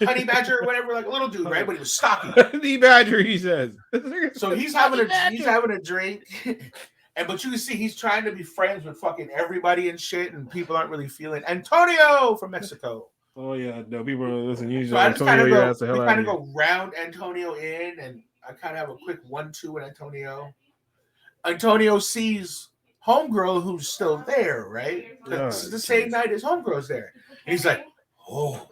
honey badger or whatever, like a little dude, right? But he was stocky. Honey badger, he says. So he's having a drink, but you can see he's trying to be friends with fucking everybody and shit, and people aren't really feeling Antonio from Mexico. Oh yeah, no, people are listening. Usually, so I just kind of go round Antonio in, and I kind of have a quick 1-2 with Antonio. Antonio sees homegirl who's still there, right? This is the same night as homegirl's there, and he's like, oh.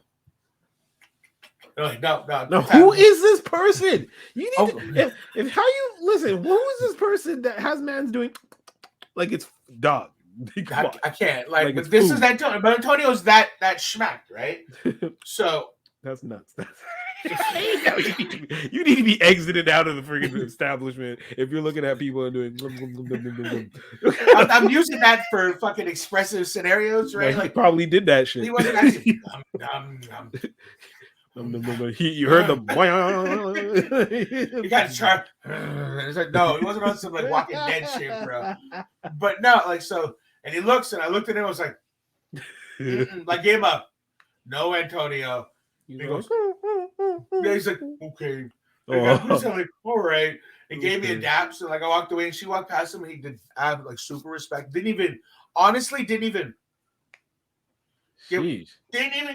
Like, no. Who is this person? You need to, if how you listen. Who is this person that has man's doing like it's dog? I can't like but this food. Is Antonio. But Antonio's that schmack, right? So that's nuts. You need to be exited out of the freaking establishment if you're looking at people and doing. I'm using that for fucking expressive scenarios, right? Like he probably did that shit. He wasn't actually. You heard the you got to try. It's like, no, it wasn't on some like Walking Dead shit, bro. But no, like so, and he looks, and I looked at him, I was like, like gave him a no, Antonio. He goes, yeah, he's like, okay. I'm like, all right. He gave me a dap, so like I walked away, and she walked past him, and he did have like super respect. Didn't even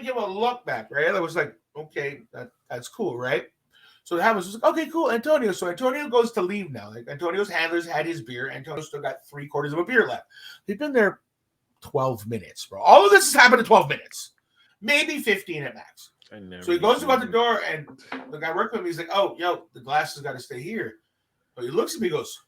give a look back, right? I was like, okay, that's cool, right? So it happens. Was like, okay, cool, Antonio. So Antonio goes to leave now. Like Antonio's handlers had his beer. Antonio still got 3/4 of a beer left. They've been there 12 minutes, bro. All of this has happened in 12 minutes, maybe 15 at max. So he goes to go out the door, and the guy working with me, he's like, oh, yo, the glass has got to stay here. But he looks at me, he goes,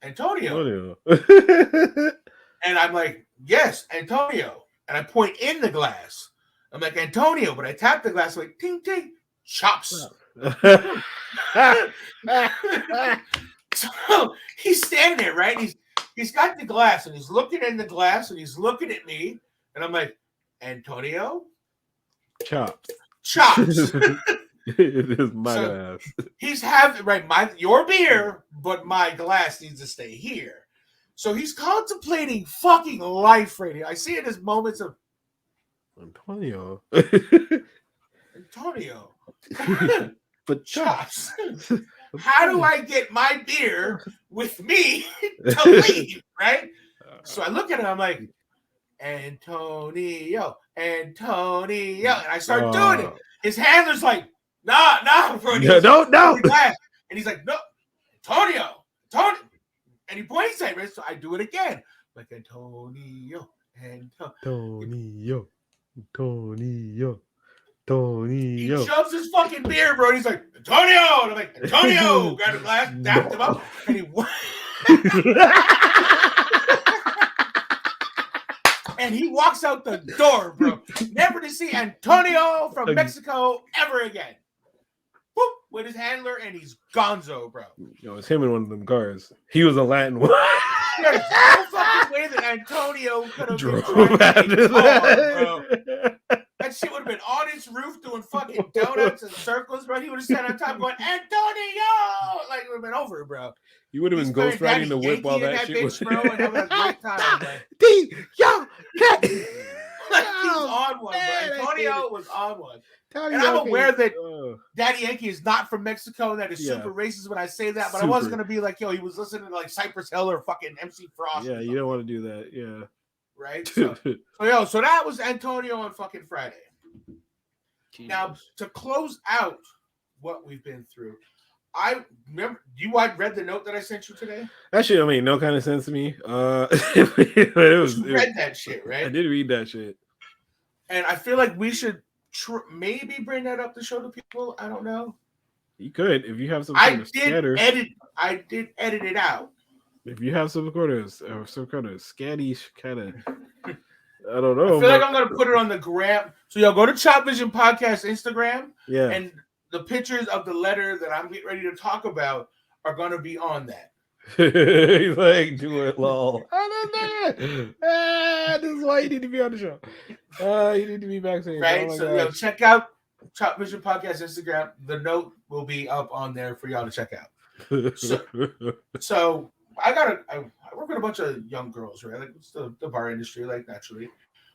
Antonio. And I'm like, yes, Antonio. And I point in the glass. I'm like, Antonio, but I tap the glass like, ting, ting, chops. So he's standing there, right? He's got the glass, and he's looking in the glass, and he's looking at me. And I'm like, Antonio? Chops. Chops. It is my So, glass. He's having your beer, but my glass needs to stay here. So he's contemplating fucking life right here. I see in his moments of Antonio. Antonio. But Chops. How do I get my beer with me to leave? Right? So I look at him, I'm like, Antonio. And I start doing it. His handler's like, nah, bro. No. And he's like, no, Antonio. And he points at me, so I do it again. Like, Antonio. He shoves his fucking beer, bro. And he's like, Antonio. And I'm like, Antonio. Grabbed a glass, dapped him up, and he and he walks out the door, bro. Never to see Antonio from Mexico ever again. Whoop, with his handler, and he's gonzo, bro. It's him in one of them cars. He was a Latin one. There's no fucking way that Antonio could have Drove after that. Bro. That shit would have been on his roof doing fucking donuts and circles, bro. He would have sat on top going, Antonio! Like, it would have been over, bro. You would have been ghost riding the whip while that shit was... bro, and having a great time, man. Like, he was on one, bro. Antonio was on one. And I'm aware that Daddy Yankee is not from Mexico, and that is super racist when I say that, but I wasn't going to be like, yo, he was listening to like Cypress Hill or fucking MC Frost. Yeah, you don't want to do that. Yeah. Right? So that was Antonio on fucking Friday. Jesus. Now, to close out what we've been through, I read the note that I sent you today? That shit don't make no kind of sense to me. Read that shit, right? I did read that shit. And I feel like we should maybe bring that up to show the people. I don't know. You could if you have some kind of scatter. I did edit it out. If you have some kind of scatty kind of, I don't know. I feel like I'm gonna put it on the gram. So y'all go to Chopvision Podcast Instagram. Yeah. And the pictures of the letter that I'm getting ready to talk about are gonna be on that. He's like, do it, lol. This is why you need to be on the show. You need to be backstage. Right. Oh so check out Chopvision Podcast Instagram. The note will be up on there for y'all to check out. So I work with a bunch of young girls, right? Like it's the bar industry, like naturally.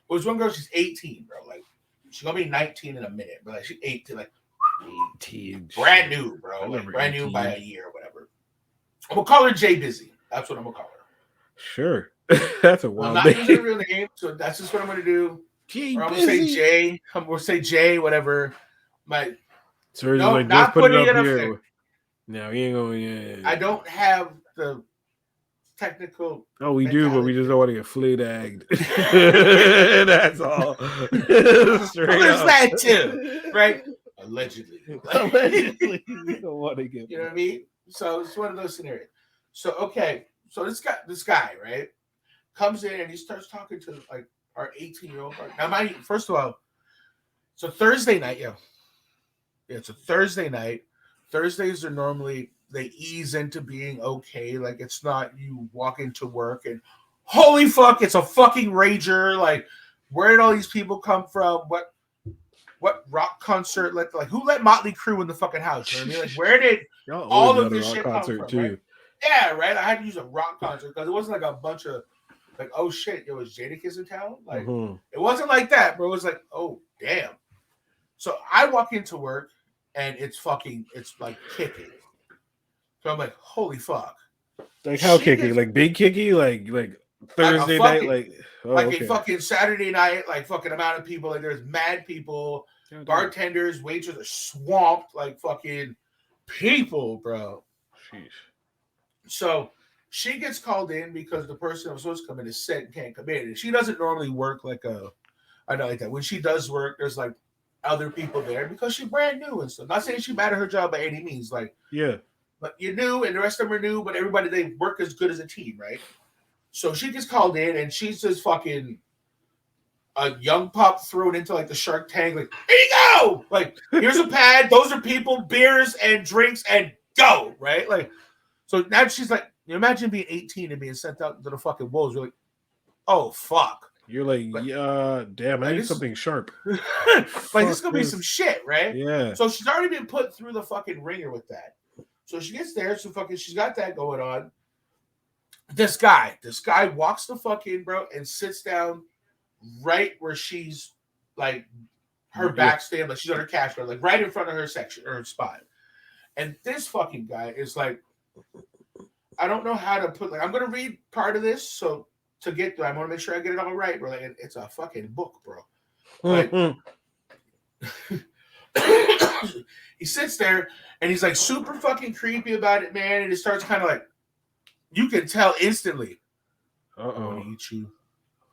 Well, there's one girl, she's 18, bro. Like she's gonna be 19 in a minute, but like she's 18, like 18, brand new, bro. Like brand 18. New by a year or whatever. I'm gonna call her Jay Busy. That's what I'm gonna call her. Sure. That's a wild. I'm not using her real name, so that's just what I'm gonna do. Jay or I'm gonna say Jay. I'm gonna say Jay, whatever. So no, like, not put putting it up it here. up. No, he ain't going. Yeah. I don't have the technical. Oh, we do, but we just don't want to get flayed-agged. That's all. There's that too, right? Allegedly. Allegedly, you don't want to get. You know what I mean? So it's one of those scenarios. So okay, so this guy, right, comes in and he starts talking to like our 18-year-old. Now, first of all, it's a Thursday night, yeah, it's a Thursday night. Thursdays are normally they ease into being okay. Like it's not you walk into work and holy fuck, it's a fucking rager. Like where did all these people come from? What rock concert who let Motley Crue in the fucking house? You know what I mean? Like where did all of this shit come from? Too. Right? Yeah, right. I had to use a rock concert because it wasn't like a bunch of like, oh shit, it was Jadakiss in town. Like It wasn't like that, bro. It was like, oh damn. So I walk into work and it's like kicking. So I'm like, holy fuck. Like how kicky? Like big kicky? Like Thursday night? A fucking Saturday night, like fucking amount of people. Like there's mad people, bartenders, waiters are swamped, like fucking people, bro. Sheesh. So she gets called in because the person that was supposed to come in is sick and can't come in. And she doesn't normally work like that. When she does work, there's like other people there because she's brand new and stuff. Not saying she's bad at her job by any means. Like, yeah. But you're new and the rest of them are new, but everybody, they work as good as a team, right? So she gets called in and she's just fucking a young pup thrown into like the Shark Tank. Like, here you go! Like, here's a pad. Those are people, beers and drinks and go, right? Like, so now she's like, you imagine being 18 and being sent out to the fucking wolves. You're like, oh, fuck. You're like, But yeah, damn, I like need this, something sharp. like this Fuck is gonna be some this. shit, right? Yeah. So she's already been put through the fucking ringer with that. So she gets there, so fucking she's got that going on. This guy walks the fuck in, bro, and sits down right where she's like her back stand, like she's on her cash register, like right in front of her section or her spot. And this fucking guy is like, I don't know how to put, like, I'm gonna read part of this, so to get through, I want to make sure I get it all right, bro. Like, it's a fucking book, bro. Like, he sits there and he's like super fucking creepy about it, man. And it starts kind of like, you can tell instantly. I want to eat you.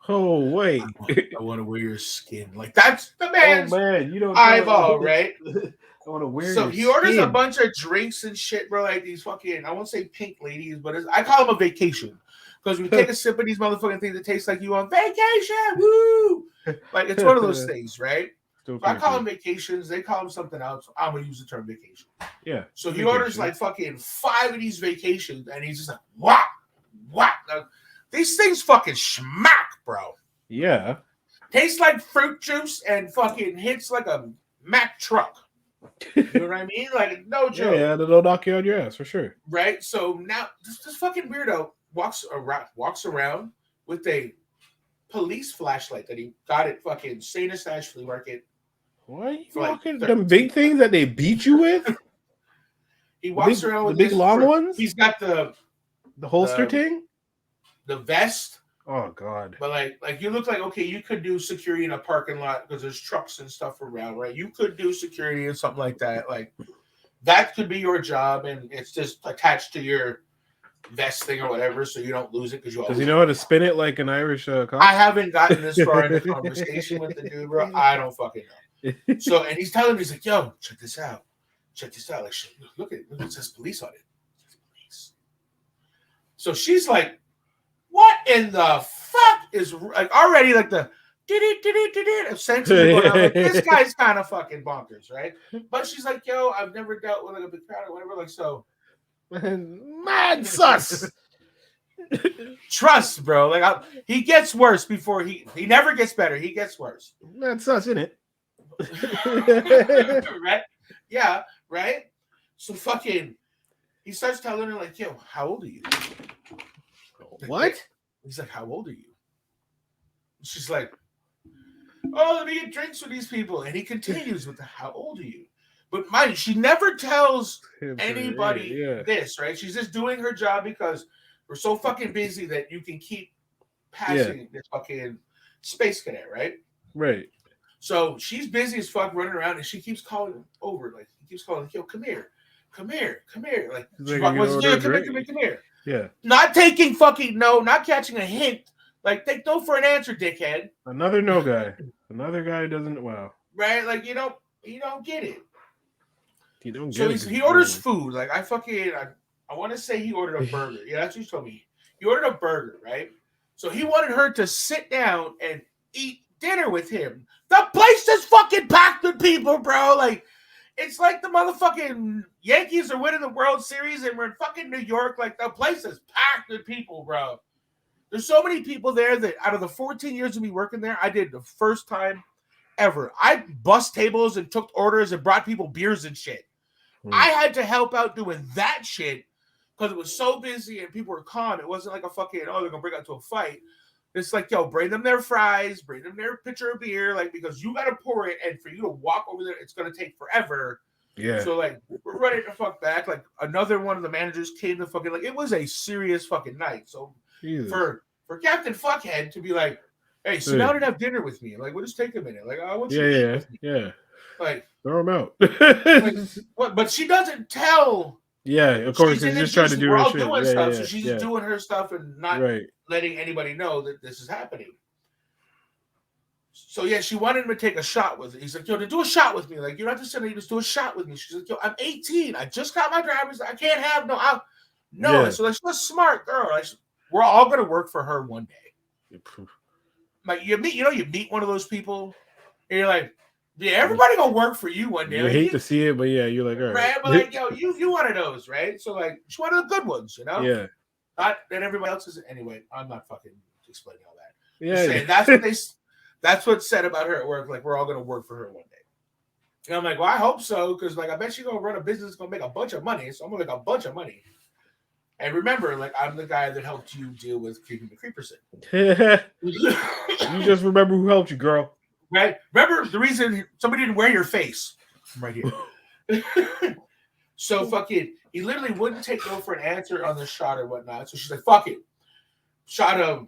Oh wait, I want to wear your skin. Like, that's the man's you don't eyeball, right? I want to wear. So he orders a bunch of drinks and shit, bro. Like these fucking, I won't say pink ladies, but I call them a vacation because we take a sip of these motherfucking things that taste like you on vacation. Woo! Like it's one of those things, right? So I call them vacations. They call them something else. I'm gonna use the term vacation. Yeah. So he orders like fucking 5 of these vacations, and he's just like, what? Now, these things fucking smack, bro. Yeah. Tastes like fruit juice and fucking hits like a Mack truck. You know what I mean? Like, no joke. Yeah, they'll knock you on your ass for sure. Right? So now this fucking weirdo walks around with a police flashlight that he got at fucking St. Eustache Flea Market. Why are you walking them big things that they beat you with? He walks around with the big long ones. He's got the holster thing, the vest. Oh god! But like you look like, okay, you could do security in a parking lot because there's trucks and stuff around, right? You could do security and something like that. Like that could be your job, and it's just attached to your vest thing or whatever, so you don't lose it because you. Does he know how to spin it like an Irish cop? I haven't gotten this far in the conversation with the dude, bro. I don't fucking know. So, and he's telling me, he's like, "Yo, check this out. Like, look at it says police on it. It says police." So she's like, what in the fuck is like already like the essentially going on, like, this guy's kind of fucking bonkers, right? But she's like, yo, I've never dealt with like a big crowd or whatever. Like, so mad sus. Trust, bro. Like he gets worse before he never gets better. He gets worse. Mad sus, isn't it? Right? Yeah, right? So fucking he starts telling her, like, yo, how old are you? What? He's like, how old are you? She's like, oh, let me get drinks with these people. And he continues with the how old are you? But mind you, she never tells anybody this, right? She's just doing her job because we're so fucking busy that you can keep passing this fucking space cadet, right? Right. So she's busy as fuck running around, and she keeps calling him over. Like, he keeps calling, yo, come here. Like, come here. Yeah. Not taking fucking no, not catching a hint. Like, take no for an answer, dickhead. Another no guy. Another guy doesn't. Wow. Right? Like, you don't get it. You don't get so it. He orders food. Like, I want to say he ordered a burger. Yeah, that's what he told me. He ordered a burger, right? So he wanted her to sit down and eat dinner with him. The place is fucking packed with people, bro. Like, it's like the motherfucking Yankees are winning the World Series and we're in fucking New York. Like, the place is packed with people, bro. There's so many people there that out of the 14 years of me working there, I did the first time ever. I bust tables and took orders and brought people beers and shit. I had to help out doing that shit because it was so busy and people were calm. It wasn't like a fucking, oh, they're going to break out to a fight. It's like, yo, bring them their fries, bring them their pitcher of beer, like, because you got to pour it, and for you to walk over there, it's going to take forever. Yeah. So, like, we're ready to fuck back. Like, another one of the managers came to fucking, like, it was a serious fucking night. So, for Captain Fuckhead to be like, hey, sit down and have dinner with me. Like, we'll just take a minute. Like, I want you to eat with me. Yeah. Like, throw him out. Like, what? But she doesn't tell. Yeah, of course. She's just trying to do her shit. Doing stuff, so she's just doing her stuff and not letting anybody know that this is happening. So yeah, she wanted him to take a shot with it. He's like, yo, to do a shot with me. Like, you don't have to send me, just do a shot with me. She's like, yo, I'm 18. I just got my driver's. I can't have no. So like, she's a smart girl. Like, we're all gonna work for her one day. Like, you meet one of those people, and you're like, yeah, everybody gonna work for you one day. You like, hate to see it, but yeah, you're like, all right. Right? But like, yo, you one of those, right? So like, she's one of the good ones, you know? Yeah. Not that everybody else is. Anyway, I'm not fucking explaining all that. Yeah, Just saying, that's what's said about her at work. Like, we're all gonna work for her one day. And I'm like, well, I hope so, because like I bet she's gonna run a business, gonna make a bunch of money. So I'm gonna make a bunch of money. And remember, like, I'm the guy that helped you deal with keeping the creepers in. you just remember who helped you, girl. Right? Remember the reason somebody didn't wear your face? I'm right here. So fucking, he literally wouldn't take no for an answer on the shot or whatnot. So she's like, fuck it. Shot of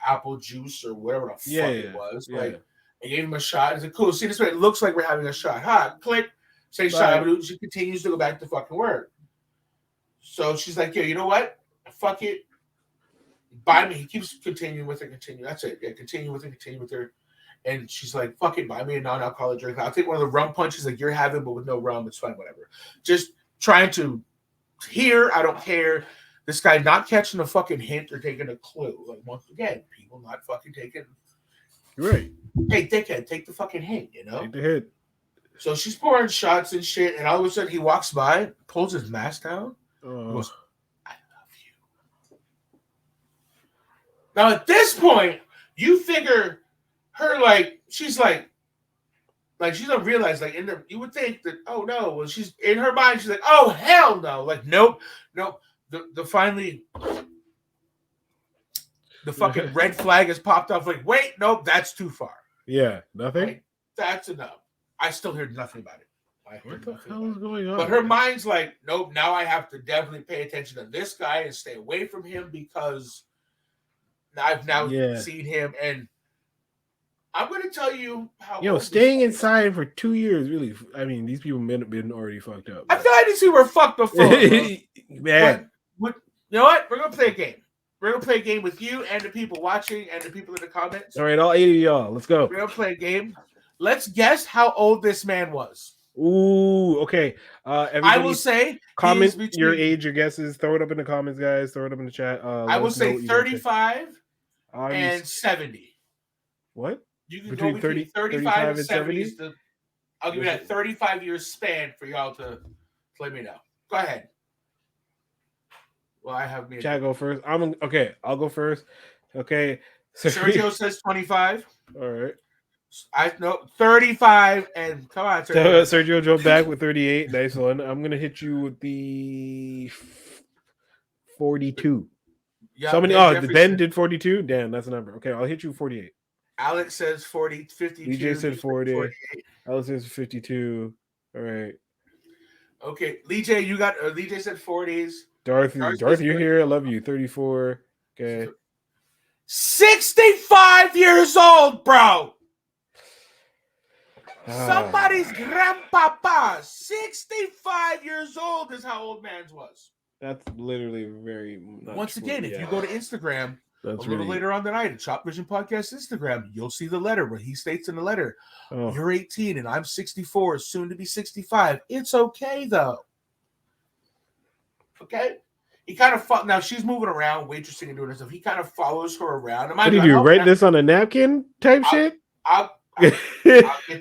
apple juice or whatever the fuck it was. Yeah. Like, I gave him a shot. I said, cool. See, this way it looks like we're having a shot. Ha, click. Say shot. She continues to go back to fucking work. So she's like, yo, you know what? Fuck it. Buy me. He keeps continuing with her, continue. That's it. Yeah, continue with her. And she's like, fuck it, buy me a non-alcoholic drink. I'll take one of the rum punches like you're having, but with no rum. It's fine, whatever. Just trying to hear, I don't care. This guy not catching a fucking hint or taking a clue. Like, once again, people not fucking taking. Right. Hey, dickhead, take the fucking hint, you know? Take the hint. So she's pouring shots and shit, and all of a sudden he walks by, pulls his mask down, goes, I love you. Now, at this point, you figure her, like, she's like she doesn't realize, like, you would think that, oh no, well, she's in her mind, she's like, oh hell no, like, nope. The finally, the fucking red flag has popped off, like, wait, nope, that's too far. Yeah, nothing. Like, that's enough. I still hear nothing about it. What the hell is going on? But her mind's like, nope, now I have to definitely pay attention to this guy and stay away from him because I've now seen him. And I'm going to tell you how. Staying inside for 2 years, really. I mean, these people been already fucked up. I feel like these people were fucked before. Man. But, you know what? We're going to play a game. We're going to play a game with you and the people watching and the people in the comments. All right, all 8 of y'all. Let's go. We're going to play a game. Let's guess how old this man was. Ooh, okay. I will say, comment your age, your guesses. Throw it up in the comments, guys. Throw it up in the chat. I will say 35 and 70. What? You can go between 35 and 70. I'll give you that 35 year span for y'all to let me know. Go ahead. Well, I have me. Chat go first. Okay. I'll go first. Okay. Sergio says 25. All right. I know 35 and come on, Sergio. Sergio jumped back with 38. Nice one. I'm gonna hit you with the 42. Yep, Somebody Ben did 42. Damn, that's a number. Okay, I'll hit you 48. Alex says 52. DJ said 40. 48. Alex says 52. All right. Okay, Lee you got Lee said 40s. Dorothy, you're here. I love you. 34. Okay. 65 years old, bro. Somebody's grandpapa. 65 years old is how old man's was. That's literally very. Once again, if you go to Instagram little later on tonight at Chopvision Podcast Instagram, you'll see the letter where he states in the letter, you're 18 and I'm 64, soon to be 65. It's okay though. Okay? He kind of now she's moving around, waitressing and doing stuff. He kind of follows her around. What do you do? Write this on a napkin type shit? I'll get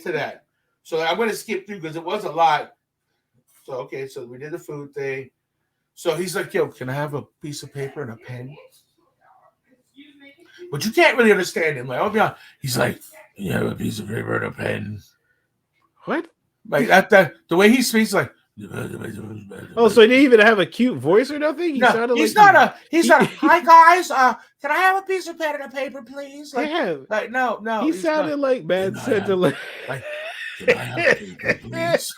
to that. So I'm going to skip through because it was a lot. So, okay, so we did the food thing. So he's like, yo, can I have a piece of paper and a pen? But you can't really understand him. Like, I'll be honest. He's like, you have a piece of paper and a pen. What? Like that the way he speaks, like. Oh, so he didn't even have a cute voice or nothing? He's not. Hi guys, can I have a piece of pen and a paper, please? Like, no. He sounded like bad Santa. Like, can I have a paper, please?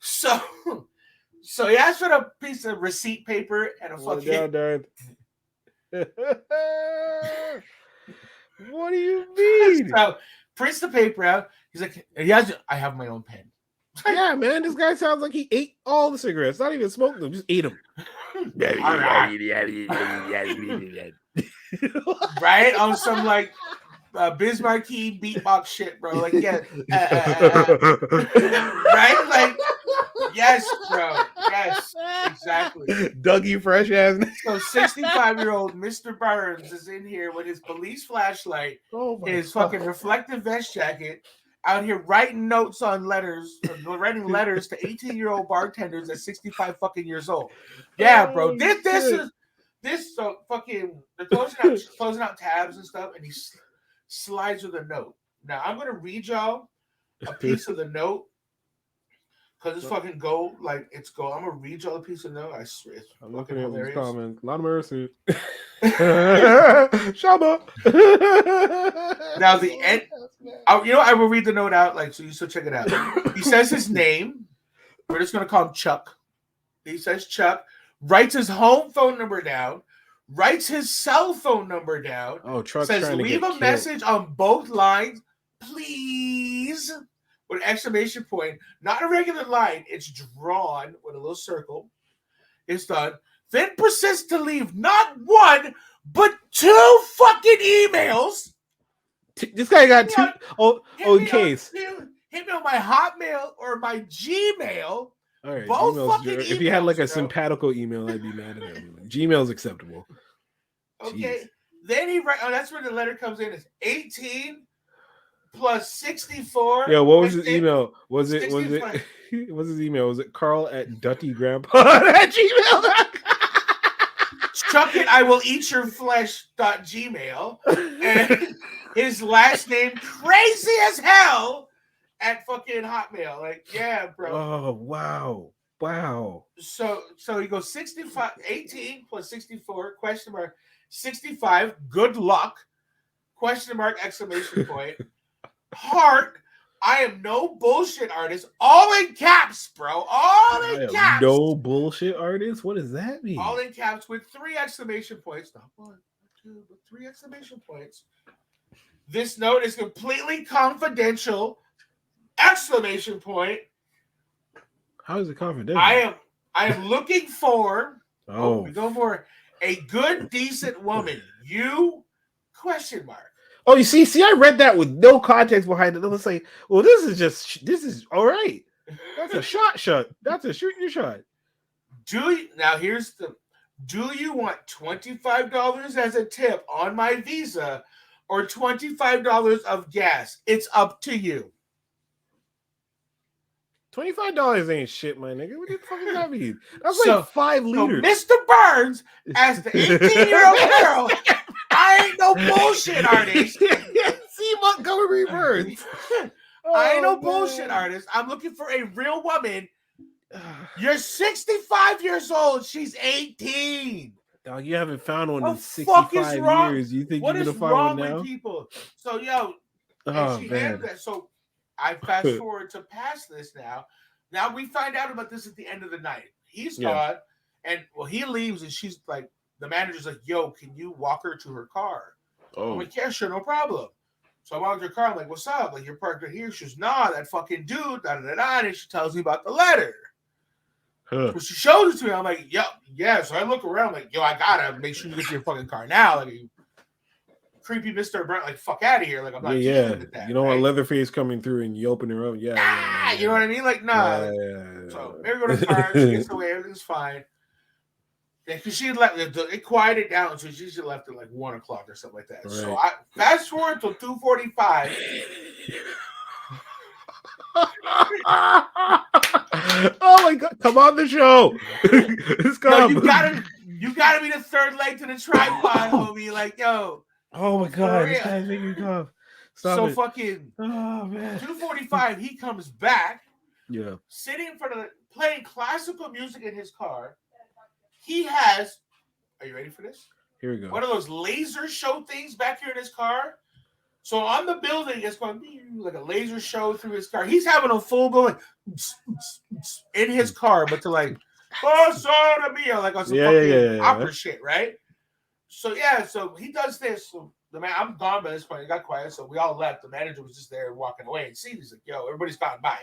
So he asked for a piece of receipt paper and a fucking. What do you mean? So prints the paper out. He's like, I have my own pen. Yeah, man, this guy sounds like he ate all the cigarettes. Not even smoked them, just ate them. Right? On some like Bismarcky beatbox shit, bro. Like, yeah. Right? Like, yes, bro. Yes, exactly. Dougie fresh ass. So 65-year-old Mr. Burns is in here with his police flashlight, his fucking reflective vest jacket, out here writing notes on letters, writing letters to 18-year-old bartenders at 65 fucking years old. Yeah, bro. This This so fucking they're closing out tabs and stuff, and he slides with a note. Now I'm gonna read y'all a piece of the note because it's fucking gold. Like it's gold. I'm gonna read y'all a piece of the note. I swear, it's I'm fucking looking at these hilarious. comments. A lot of mercy. Shaba. Now the end. I will read the note out. Like so, you still check it out. He says his name. We're just gonna call him Chuck. He says Chuck. Writes his home phone number down. Writes his cell phone number down. Oh, Truck's says trying to leave get a killed. message on both lines, please, with an exclamation point. Not a regular line. It's drawn with a little circle. It's done. Then persists to leave not one, but 2 fucking emails. This guy got 2. In case. Hit me on my Hotmail or my Gmail. All right, both Gmail's fucking emails, if you had like a bro. simpatico email, I'd be mad at him. Gmail's acceptable. Okay. Jeez. Then he write. Oh, that's where the letter comes in. It's 18 plus 64. Yeah, what was his email? Was it? What's his email? Was it Carl at DuttyGrandpa at gmail.com? Chuck it, I will eat your flesh.gmail. And his last name, crazy as hell, at fucking Hotmail. Like, yeah, bro. Oh, wow. So he goes 65, 18 plus 64, question mark, 65, good luck, question mark, exclamation point, heart, I am no bullshit artist, all in caps, bro, all in caps. No bullshit artist? What does that mean? All in caps with 3 exclamation points, not 1, not 2, but 3 exclamation points. This note is completely confidential, exclamation point. How is it confidential? I am looking for we go for a good, decent woman. You question mark. Oh, you see, I read that with no context behind it. I was like, well, this is all right. That's a shot. That's a shoot your shot. Do you want $25 as a tip on my Visa or $25 of gas? It's up to you. $25 ain't shit, my nigga. What the fuck does that mean? That's like 5 liters. So Mr. Burns, as the 18-year-old girl, I ain't no bullshit artist. See Montgomery Burns. I ain't no bullshit artist. I'm looking for a real woman. You're 65 years old. She's 18. Dog, you haven't found one in 65 years. You think you're going to find one now? With people? So, yo, man. So I fast forward to past this now. Now we find out about this at the end of the night. He's gone, and he leaves, and she's like, the manager's like, yo, can you walk her to her car? Oh. I'm like, yeah, sure, no problem. So I walk to her car. I'm like, what's up? Like, you're parked right here. She goes, nah, that fucking dude, da-da-da-da. And she tells me about the letter. So she shows it to me. I'm like, yeah. So I look around, like, yo, I gotta make sure you get to your fucking car now. Like, you creepy Mr. Brent, like, fuck out of here. Like, I'm not with that. You don't want Leatherface coming through and you open her up. You know what I mean? Like, nah. So Mary go to the car. She gets away. Everything's fine. Yeah, because she left, it quieted down, so she usually left at like 1 o'clock or something like that. Right. So I fast forward to 2:45. Oh my god! Come on the show. No, you gotta be the third leg to the tripod, homie. Like, yo. Oh my god! This guy's making me cough. Stop it. Fucking. Oh man. 2:45. He comes back. Yeah. Sitting in front of playing classical music in his car. He has, are you ready for this? Here we go. One of those laser show things back here in his car. So on the building, it's going like a laser show through his car. He's having a full going in his car, but to like, to me, like on some fucking opera shit, right? So so he does this. So I'm gone by this point. It got quiet, so we all left. The manager was just there walking away, and he's like, "Yo, everybody's gone by."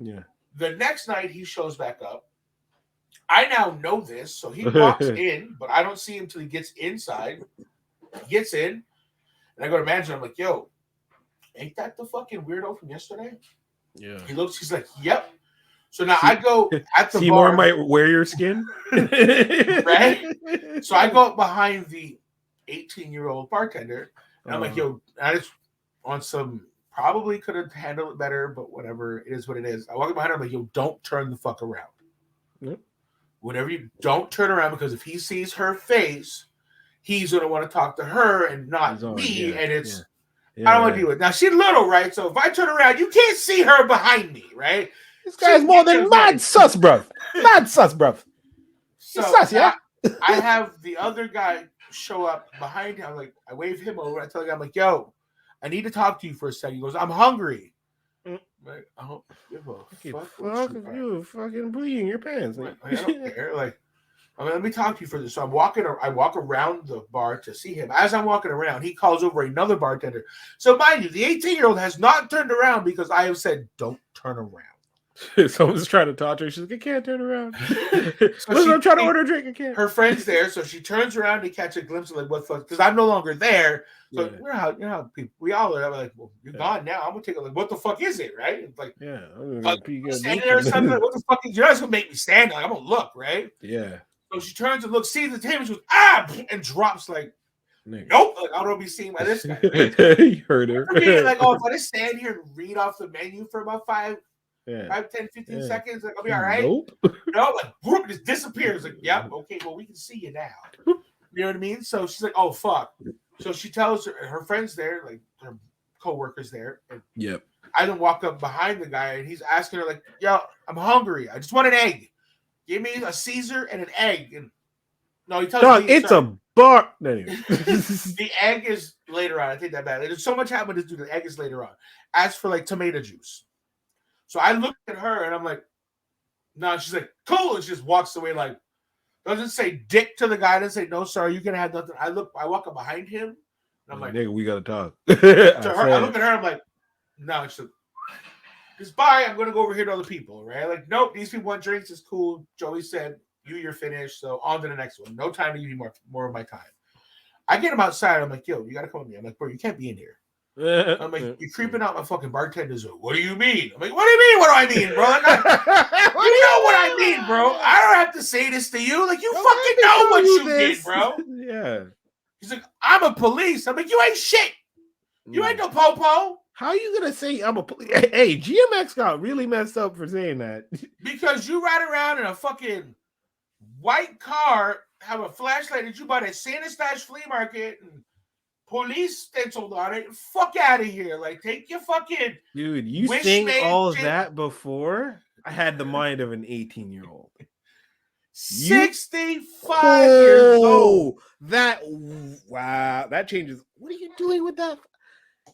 Yeah. The next night, he shows back up. I now know this, so he walks in, but I don't see him till he gets inside. He gets in, and I go to manager. I'm like, "Yo, ain't that the fucking weirdo from yesterday?" Yeah. He looks. He's like, "Yep." So now I go at the Seymour bar. might wear your skin, right? So I go up behind the 18-year-old bartender, and I'm like, "Yo, I just on some." Probably could have handled it better, but whatever. It is what it is. I walk behind her. I'm like, "Yo, don't turn the fuck around." Yep. whenever you don't turn around, because if he sees her face, he's gonna want to talk to her and not me. And it's I don't want to deal with it. Now she's little, right? So if I turn around, you can't see her behind me, right? This guy's more than mad sus, bruv. Mad sus, bruv. So sus, yeah. I have the other guy show up behind him. Like, I wave him over. I tell the guy, I'm like, yo, I need to talk to you for a second. He goes, I'm hungry. Like, I don't give a fuck. You fucking bleeding your pants. Like, I don't care. Like, I mean, let me talk to you for this. So I walk around the bar to see him. As I'm walking around, he calls over another bartender. So mind you, the 18-year-old has not turned around because I have said, don't turn around. Someone's trying to talk to her. She's like, I can't turn around. Listen, I'm trying to order a drink. I can't. Her friend's there, so she turns around to catch a glimpse of like what fuck, because I'm no longer there. So we're how people, we all are like, well, you're gone now. I'm gonna take a like, what the fuck is it, right? It's like, standing there or something. Like, what the fuck is? You're not just gonna make me stand. Like, I'm gonna look, right? Yeah. So she turns and looks, sees the table, she goes, and drops like, nope. Like, I don't want to be seen by this guy. Right? You heard her. Like, oh, if I just stand here and read off the menu for about 5, 10, 15 seconds, like, I'll be all right. Nope. No, like, whoop, just disappears. Like, yep, okay, well, we can see you now. You know what I mean? So she's like, oh, fuck. So she tells her friends there, like, her co-workers there. And I then walk up behind the guy, and he's asking her, like, yo, I'm hungry. I just want an egg. Give me a Caesar and an egg. And no, he tells me it's a bar. The egg is later on. I take that back. There's so much happening to do. The egg is later on. As for like tomato juice. So I look at her and I'm like, no, she's like, cool. And she just walks away, like, doesn't say dick to the guy, doesn't say, no, sorry, you can have nothing. I walk up behind him and I'm like, nigga, we gotta talk. I look at her, I'm like, no, she's like, just bye. I'm gonna go over here to other people, right? Like, nope, these people want drinks. It's cool. Joey said, you're finished. So on to the next one. No time to give you more of my time. I get him outside. I'm like, yo, you gotta come with me. I'm like, bro, you can't be in here. I'm like, you're creeping out my fucking bartender's room. What do you mean? I'm like, what do you mean? What do I mean, bro? You know what I mean, bro. I don't have to say this to you. Like, you fucking know what you did, bro. Yeah. He's like, I'm a police. I'm like, you ain't shit. You ain't no po-po. How are you gonna say I'm a police? Hey, GMX got really messed up for saying that. Because you ride around in a fucking white car, have a flashlight that you bought at Santa Stash Flea Market, and police stenciled on it. Fuck out of here. Like, take your fucking dude, you saying all that before? I had the mind of an 18-year-old. 65 years old. That changes. What are you doing with that?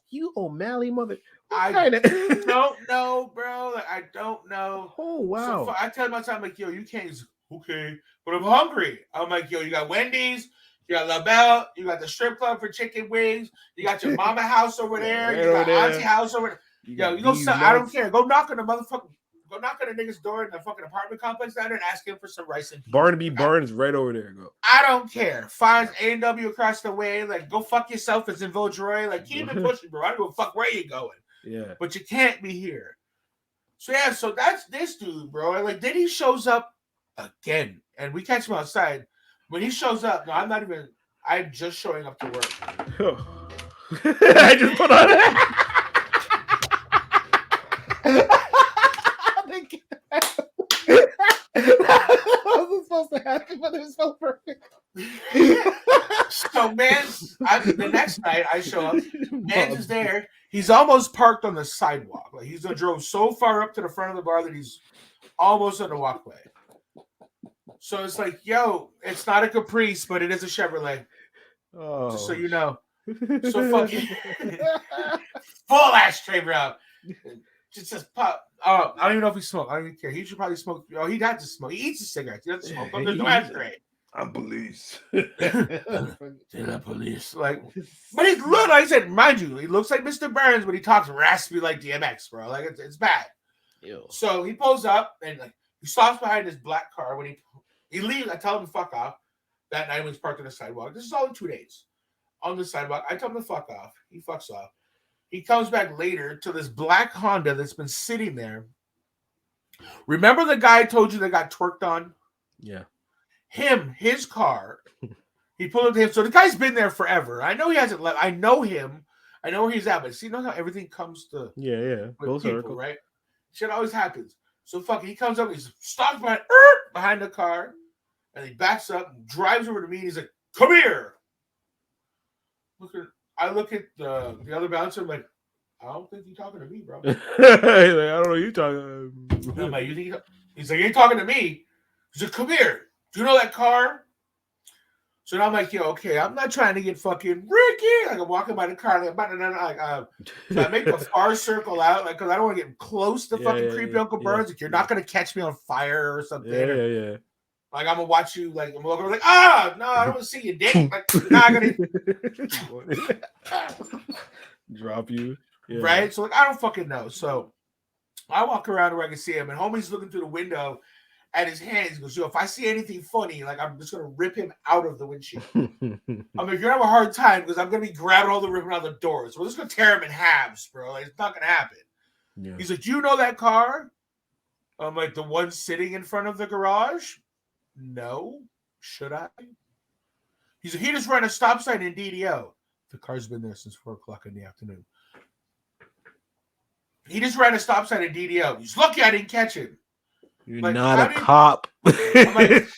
You O'Malley mother. I don't know, bro. Like, I don't know. Oh, wow. So I tell my son, like, yo, you can't. Okay, but I'm hungry. I'm like, yo, you got Wendy's, you got La Belle, you got the strip club for chicken wings, you got your mama house over there, you got auntie house over there. Yo, you know, I don't care. Go knock on the nigga's door in the fucking apartment complex down there and ask him for some rice and peas. Barnaby Barnes right over there. Go. I don't care. Find A&W across the way. Like, go fuck yourself as in Vaudreuil. Like, keep it pushing, bro. I don't give a fuck where you going. Yeah. But you can't be here. So, yeah, so that's this dude, bro. And, like, then he shows up again. And we catch him outside. When he shows up, no, I'm just showing up to work. I just put on it. That wasn't supposed to happen, but it was so perfect. So the next night I show up, Mans is there. He's almost parked on the sidewalk. Like, he's drove so far up to the front of the bar that he's almost on the walkway. So it's like, yo, it's not a Caprice, but it is a Chevrolet. Oh, just so you know. So fucking full ashtray, bro. Just pop. Oh, I don't even know if he smoked. I don't even care. He should probably smoke. Oh, he'd have to smoke. He eats a cigarette. He doesn't smoke. But there's no ashtray. I'm police. They're police. Like, but he look like I said, mind you, he looks like Mr. Burns, but he talks raspy like DMX, bro. Like, it's bad. Ew. So he pulls up and like he stops behind his black car. When he leaves, I tell him to fuck off. That night when he's parked on the sidewalk. This is all in 2 days. On the sidewalk, I tell him to fuck off. He fucks off. He comes back later to this black Honda that's been sitting there. Remember the guy I told you that got twerked on? Yeah. His car. He pulled up to him. So the guy's been there forever. I know he hasn't left. I know him. I know where he's at. But see, you know how everything comes to Full circle, right? Shit always happens. So he comes up. He stops behind the car. And he backs up, and drives over to me, and he's like, "Come here." I look at the other bouncer. I'm like, "I don't think you're talking to me, bro." Like, I don't know you talking. I'm like, "You think?" He's like, "You ain't talking to me." He's like, "Come here. Do you know that car?" So now I'm like, "Yo, okay, I'm not trying to get fucking Ricky." Like I'm walking by the car, so I make a far circle out, like, because I don't want to get close to fucking creepy Uncle Burns. Like, you're not gonna catch me on fire or something. Yeah. Like I'm gonna watch you. Like I'm looking, like, ah, no, I don't want to see you, dick. Like, nah, I gotta drop you. Yeah. Right. So like, I don't fucking know. So I walk around where I can see him, and homie's looking through the window at his hands. He goes, "Yo, if I see anything funny, like I'm just gonna rip him out of the windshield." I'm like, "You're gonna have a hard time because I'm gonna be grabbing all the ripping out the doors. We're just gonna tear him in halves, bro. Like it's not gonna happen." Yeah. He's like, "Do you know that car?" I'm like, "The one sitting in front of the garage." No. Should I? He's like, "He just ran a stop sign in DDO." The car's been there since 4:00 in the afternoon. He just ran a stop sign in DDO. He's lucky I didn't catch him. You're like, not a cop. I'm like,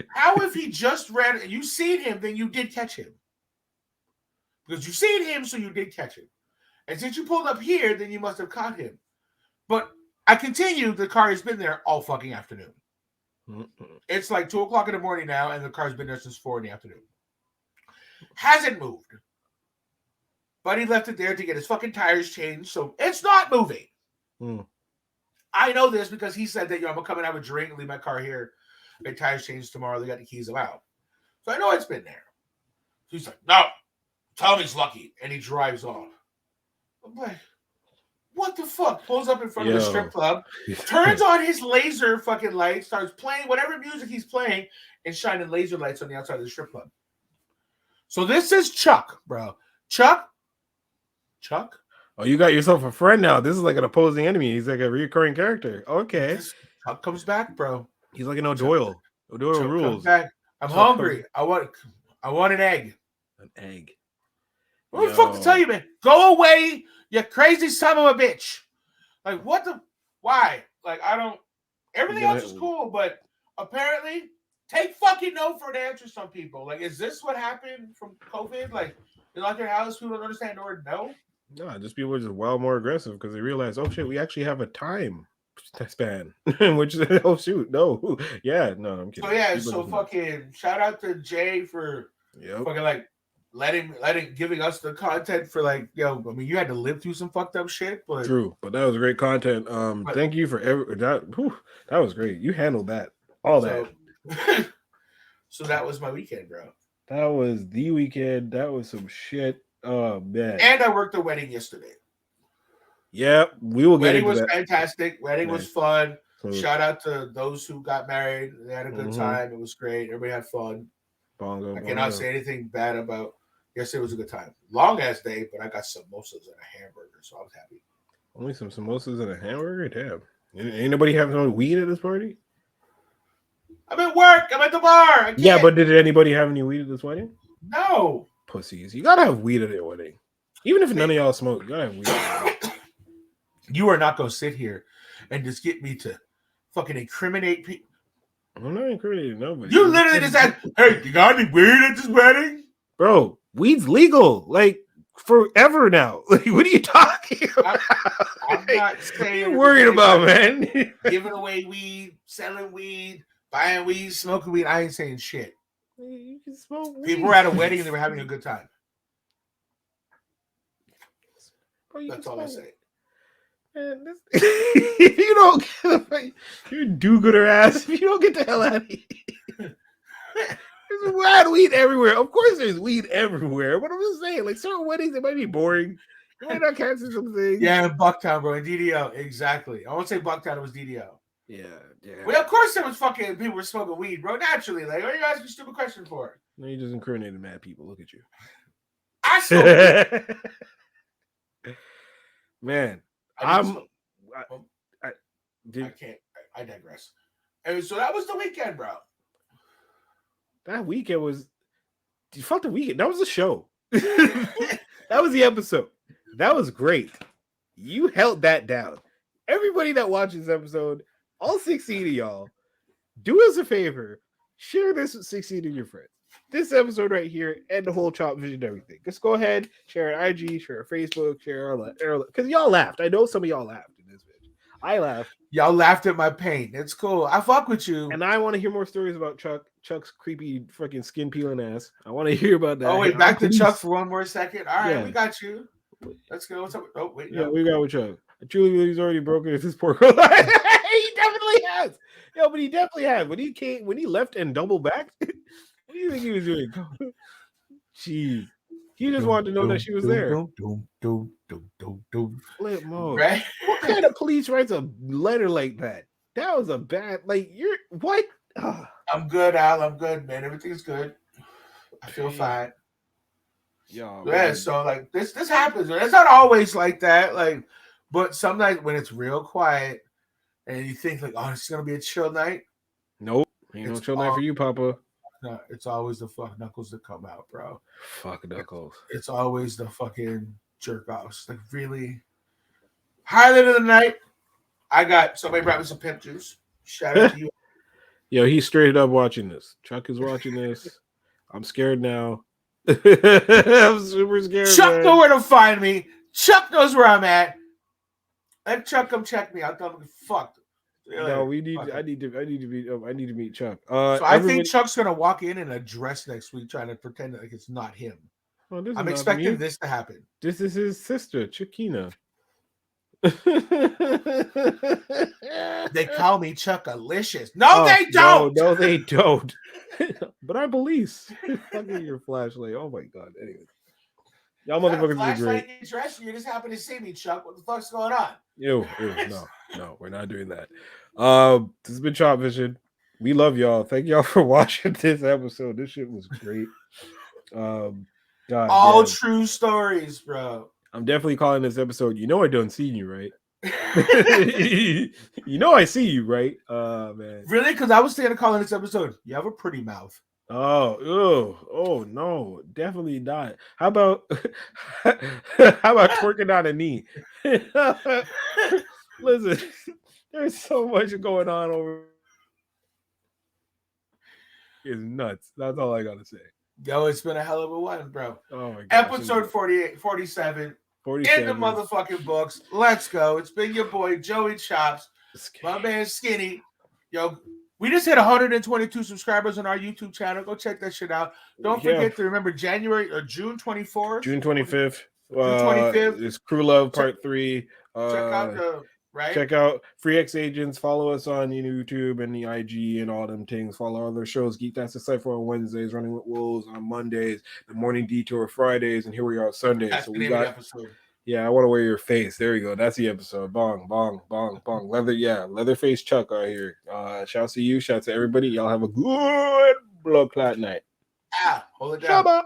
how if he just ran and you seen him, then you did catch him? Because you seen him, so you did catch him. And since you pulled up here, then you must have caught him. But I continue, the car has been there all fucking afternoon. It's like 2:00 in the morning now, and the car's been there since 4 in the afternoon. Hasn't moved. But he left it there to get his fucking tires changed, so it's not moving. I know this because he said that, "Yo, I'm gonna come and have a drink and leave my car here. Get tires changed tomorrow. They got the keys out." So I know it's been there. So he's like, "No, tell him he's lucky," and he drives off. I'm like, what the fuck? Pulls up in front of the strip club, turns on his laser fucking light, starts playing whatever music he's playing, and shining laser lights on the outside of the strip club. So this is Chuck, bro. Chuck? Oh, you got yourself a friend now. This is like an opposing enemy. He's like a recurring character. Okay. Chuck comes back, bro. He's like an O'Doyle. O'Doyle Chuck rules. Comes back. I'm hungry. I want an egg. An egg. What the fuck to tell you, man? Go away, you crazy son of a bitch. Like, what the? Why? Like, I don't. Everything else is cool, but apparently, take fucking no for an answer. Some people, like, is this what happened from COVID? Like, you lock your house, people don't understand the word no. No, just people are just well more aggressive because they realize, oh shit, we actually have a time span. Which, oh shoot, no, yeah, no, I'm kidding. So yeah, so fucking shout out to Jay for fucking like letting giving us the content for like, yo, I mean, you had to live through some fucked up shit, but true, but that was great content. Thank you for that. That was great. You handled that, that. So that was my weekend, bro. That was the weekend. That was some shit. Oh man! And I worked the wedding yesterday. Yeah, we will get into that. Wedding was fantastic. Wedding was fun. So, shout out to those who got married. They had a good time. It was great. Everybody had fun. I cannot say anything bad about. Yesterday was a good time. Long ass day, but I got samosas and a hamburger, so I was happy. Only some samosas and a hamburger? Damn. Ain't nobody having no weed at this party? I'm at work. I'm at the bar. Yeah, but did anybody have any weed at this wedding? No. Pussies. You gotta have weed at your wedding. Even if none of y'all smoke, you gotta have weed. You are not gonna sit here and just get me to fucking incriminate people. I'm not incriminating nobody. You literally just said, "Hey, you got any weed at this wedding?" Bro, weed's legal. Like forever now. Like, what are you talking about? I'm not saying. What are you worried about, man? Giving away weed, selling weed, buying weed, smoking weed. I ain't saying shit. You can smoke weed. People were at a wedding and they were having a good time. Bro, that's all I say. Man, if you don't get you're do-gooder ass, if you don't get the hell out of here. There's wild weed everywhere. Of course there's weed everywhere. But I'm just saying, like, certain weddings, it might be boring. You might not catch some things. Yeah, in Bucktown, bro. In DDO. Exactly. I won't say Bucktown, it was DDO. Yeah. Well, of course there was fucking people were smoking weed, bro. Naturally. Like, what are you asking a stupid question for? No, you just incriminated mad people. Look at you. I smoke weed. Man. I can't. I digress. And so that was the weekend, bro. That weekend was. Fuck the weekend. That was a show. That was the episode. That was great. You held that down. Everybody that watches this episode, all 16 of y'all, do us a favor. share this with 16 of your friends. This episode right here and the whole Chop Vision, everything. Just go ahead, share it IG, share it Facebook, share it, because y'all laughed. I know some of y'all laughed in this video. I laughed. Y'all laughed at my pain. It's cool. I fuck with you. And I want to hear more stories about Chuck's creepy fucking skin peeling ass. I want to hear about that. Oh, wait, back to Chuck for one more second. All right, Yeah. we got you. Let's go. What's up? Oh, wait. Yeah, No. we got with Chuck. I truly believe he's already broken his poor girl. He definitely has. Yo, but he definitely has. When he left and doubled back, what do you think he was doing? Jeez. He just wanted to know that she was there. Flip mode. Right? What kind of police writes a letter like that? That was a bad, like, you're, what? Ugh. I'm good, Al. I'm good, man. Everything's good. I feel fine. Yo, Yeah, man. so like this happens. It's not always like that. Like, but sometimes when it's real quiet and you think like, oh, it's gonna be a chill night. Nope. Ain't no chill night for you, Papa. No, it's always the fuck knuckles that come out, bro. Fuck knuckles. It's always the fucking jerk offs. Like, really. Highlight of the night. I got somebody brought me some pimp juice. Shout out to you. Yo, he's straight up watching this. Chuck is watching this. I'm scared now. I'm super scared. Chuck man. know where to find me. Chuck knows where I'm at. Let Chuck come check me. I'll tell him fuck. No, we need. Fuck I need to meet Chuck. So I think Chuck's gonna walk in a dress next week, trying to pretend like it's not him. Oh, this is I'm not expecting me. this to happen. This is his sister, Chiquina. They call me Chuckalicious. No, they don't. No, they don't. But I believe. Fucking your flashlight. Oh my god. Anyway, y'all motherfuckers are great. Dress, you just happen to see me, Chuck. What the fuck's going on? Ew, no, we're not doing that. This has been Chop Vision. We love y'all. Thank y'all for watching this episode. This shit was great. God, All damn. true stories, bro. I'm definitely calling this episode. You know I done seen you, right? You know I see you, right? Man. Really? Because I was thinking of calling this episode. You have a pretty mouth. Oh no, definitely not. How about twerking on a knee? Listen, there's so much going on over. It's nuts. That's all I gotta say. Yo, it's been a hell of a one, bro. Oh my god. Episode 48, 47. 47. In the motherfucking books. Let's go. It's been your boy, Joey Chops. My man, Skinny. Yo, we just hit 122 subscribers on our YouTube channel. Go check that shit out. Don't forget to remember January or June 24th. June 25th. June 25th. It's Crew Love Part 3. Check out the... Right? Check out Free X Agents. Follow us on YouTube and the IG and all them things. Follow other shows. Geek That's the Cypher on Wednesdays. Running with Wolves on Mondays. The Morning Detour Fridays. And here we are Sundays. That's so the we name of got. the episode. Yeah, I want to wear your face. There you go. That's the episode. Bong, bong, bong, bong. Leatherface Chuck out here. Shout out to you. Shout out to everybody. Y'all have a good blood clot night. Hold it down. Shabba.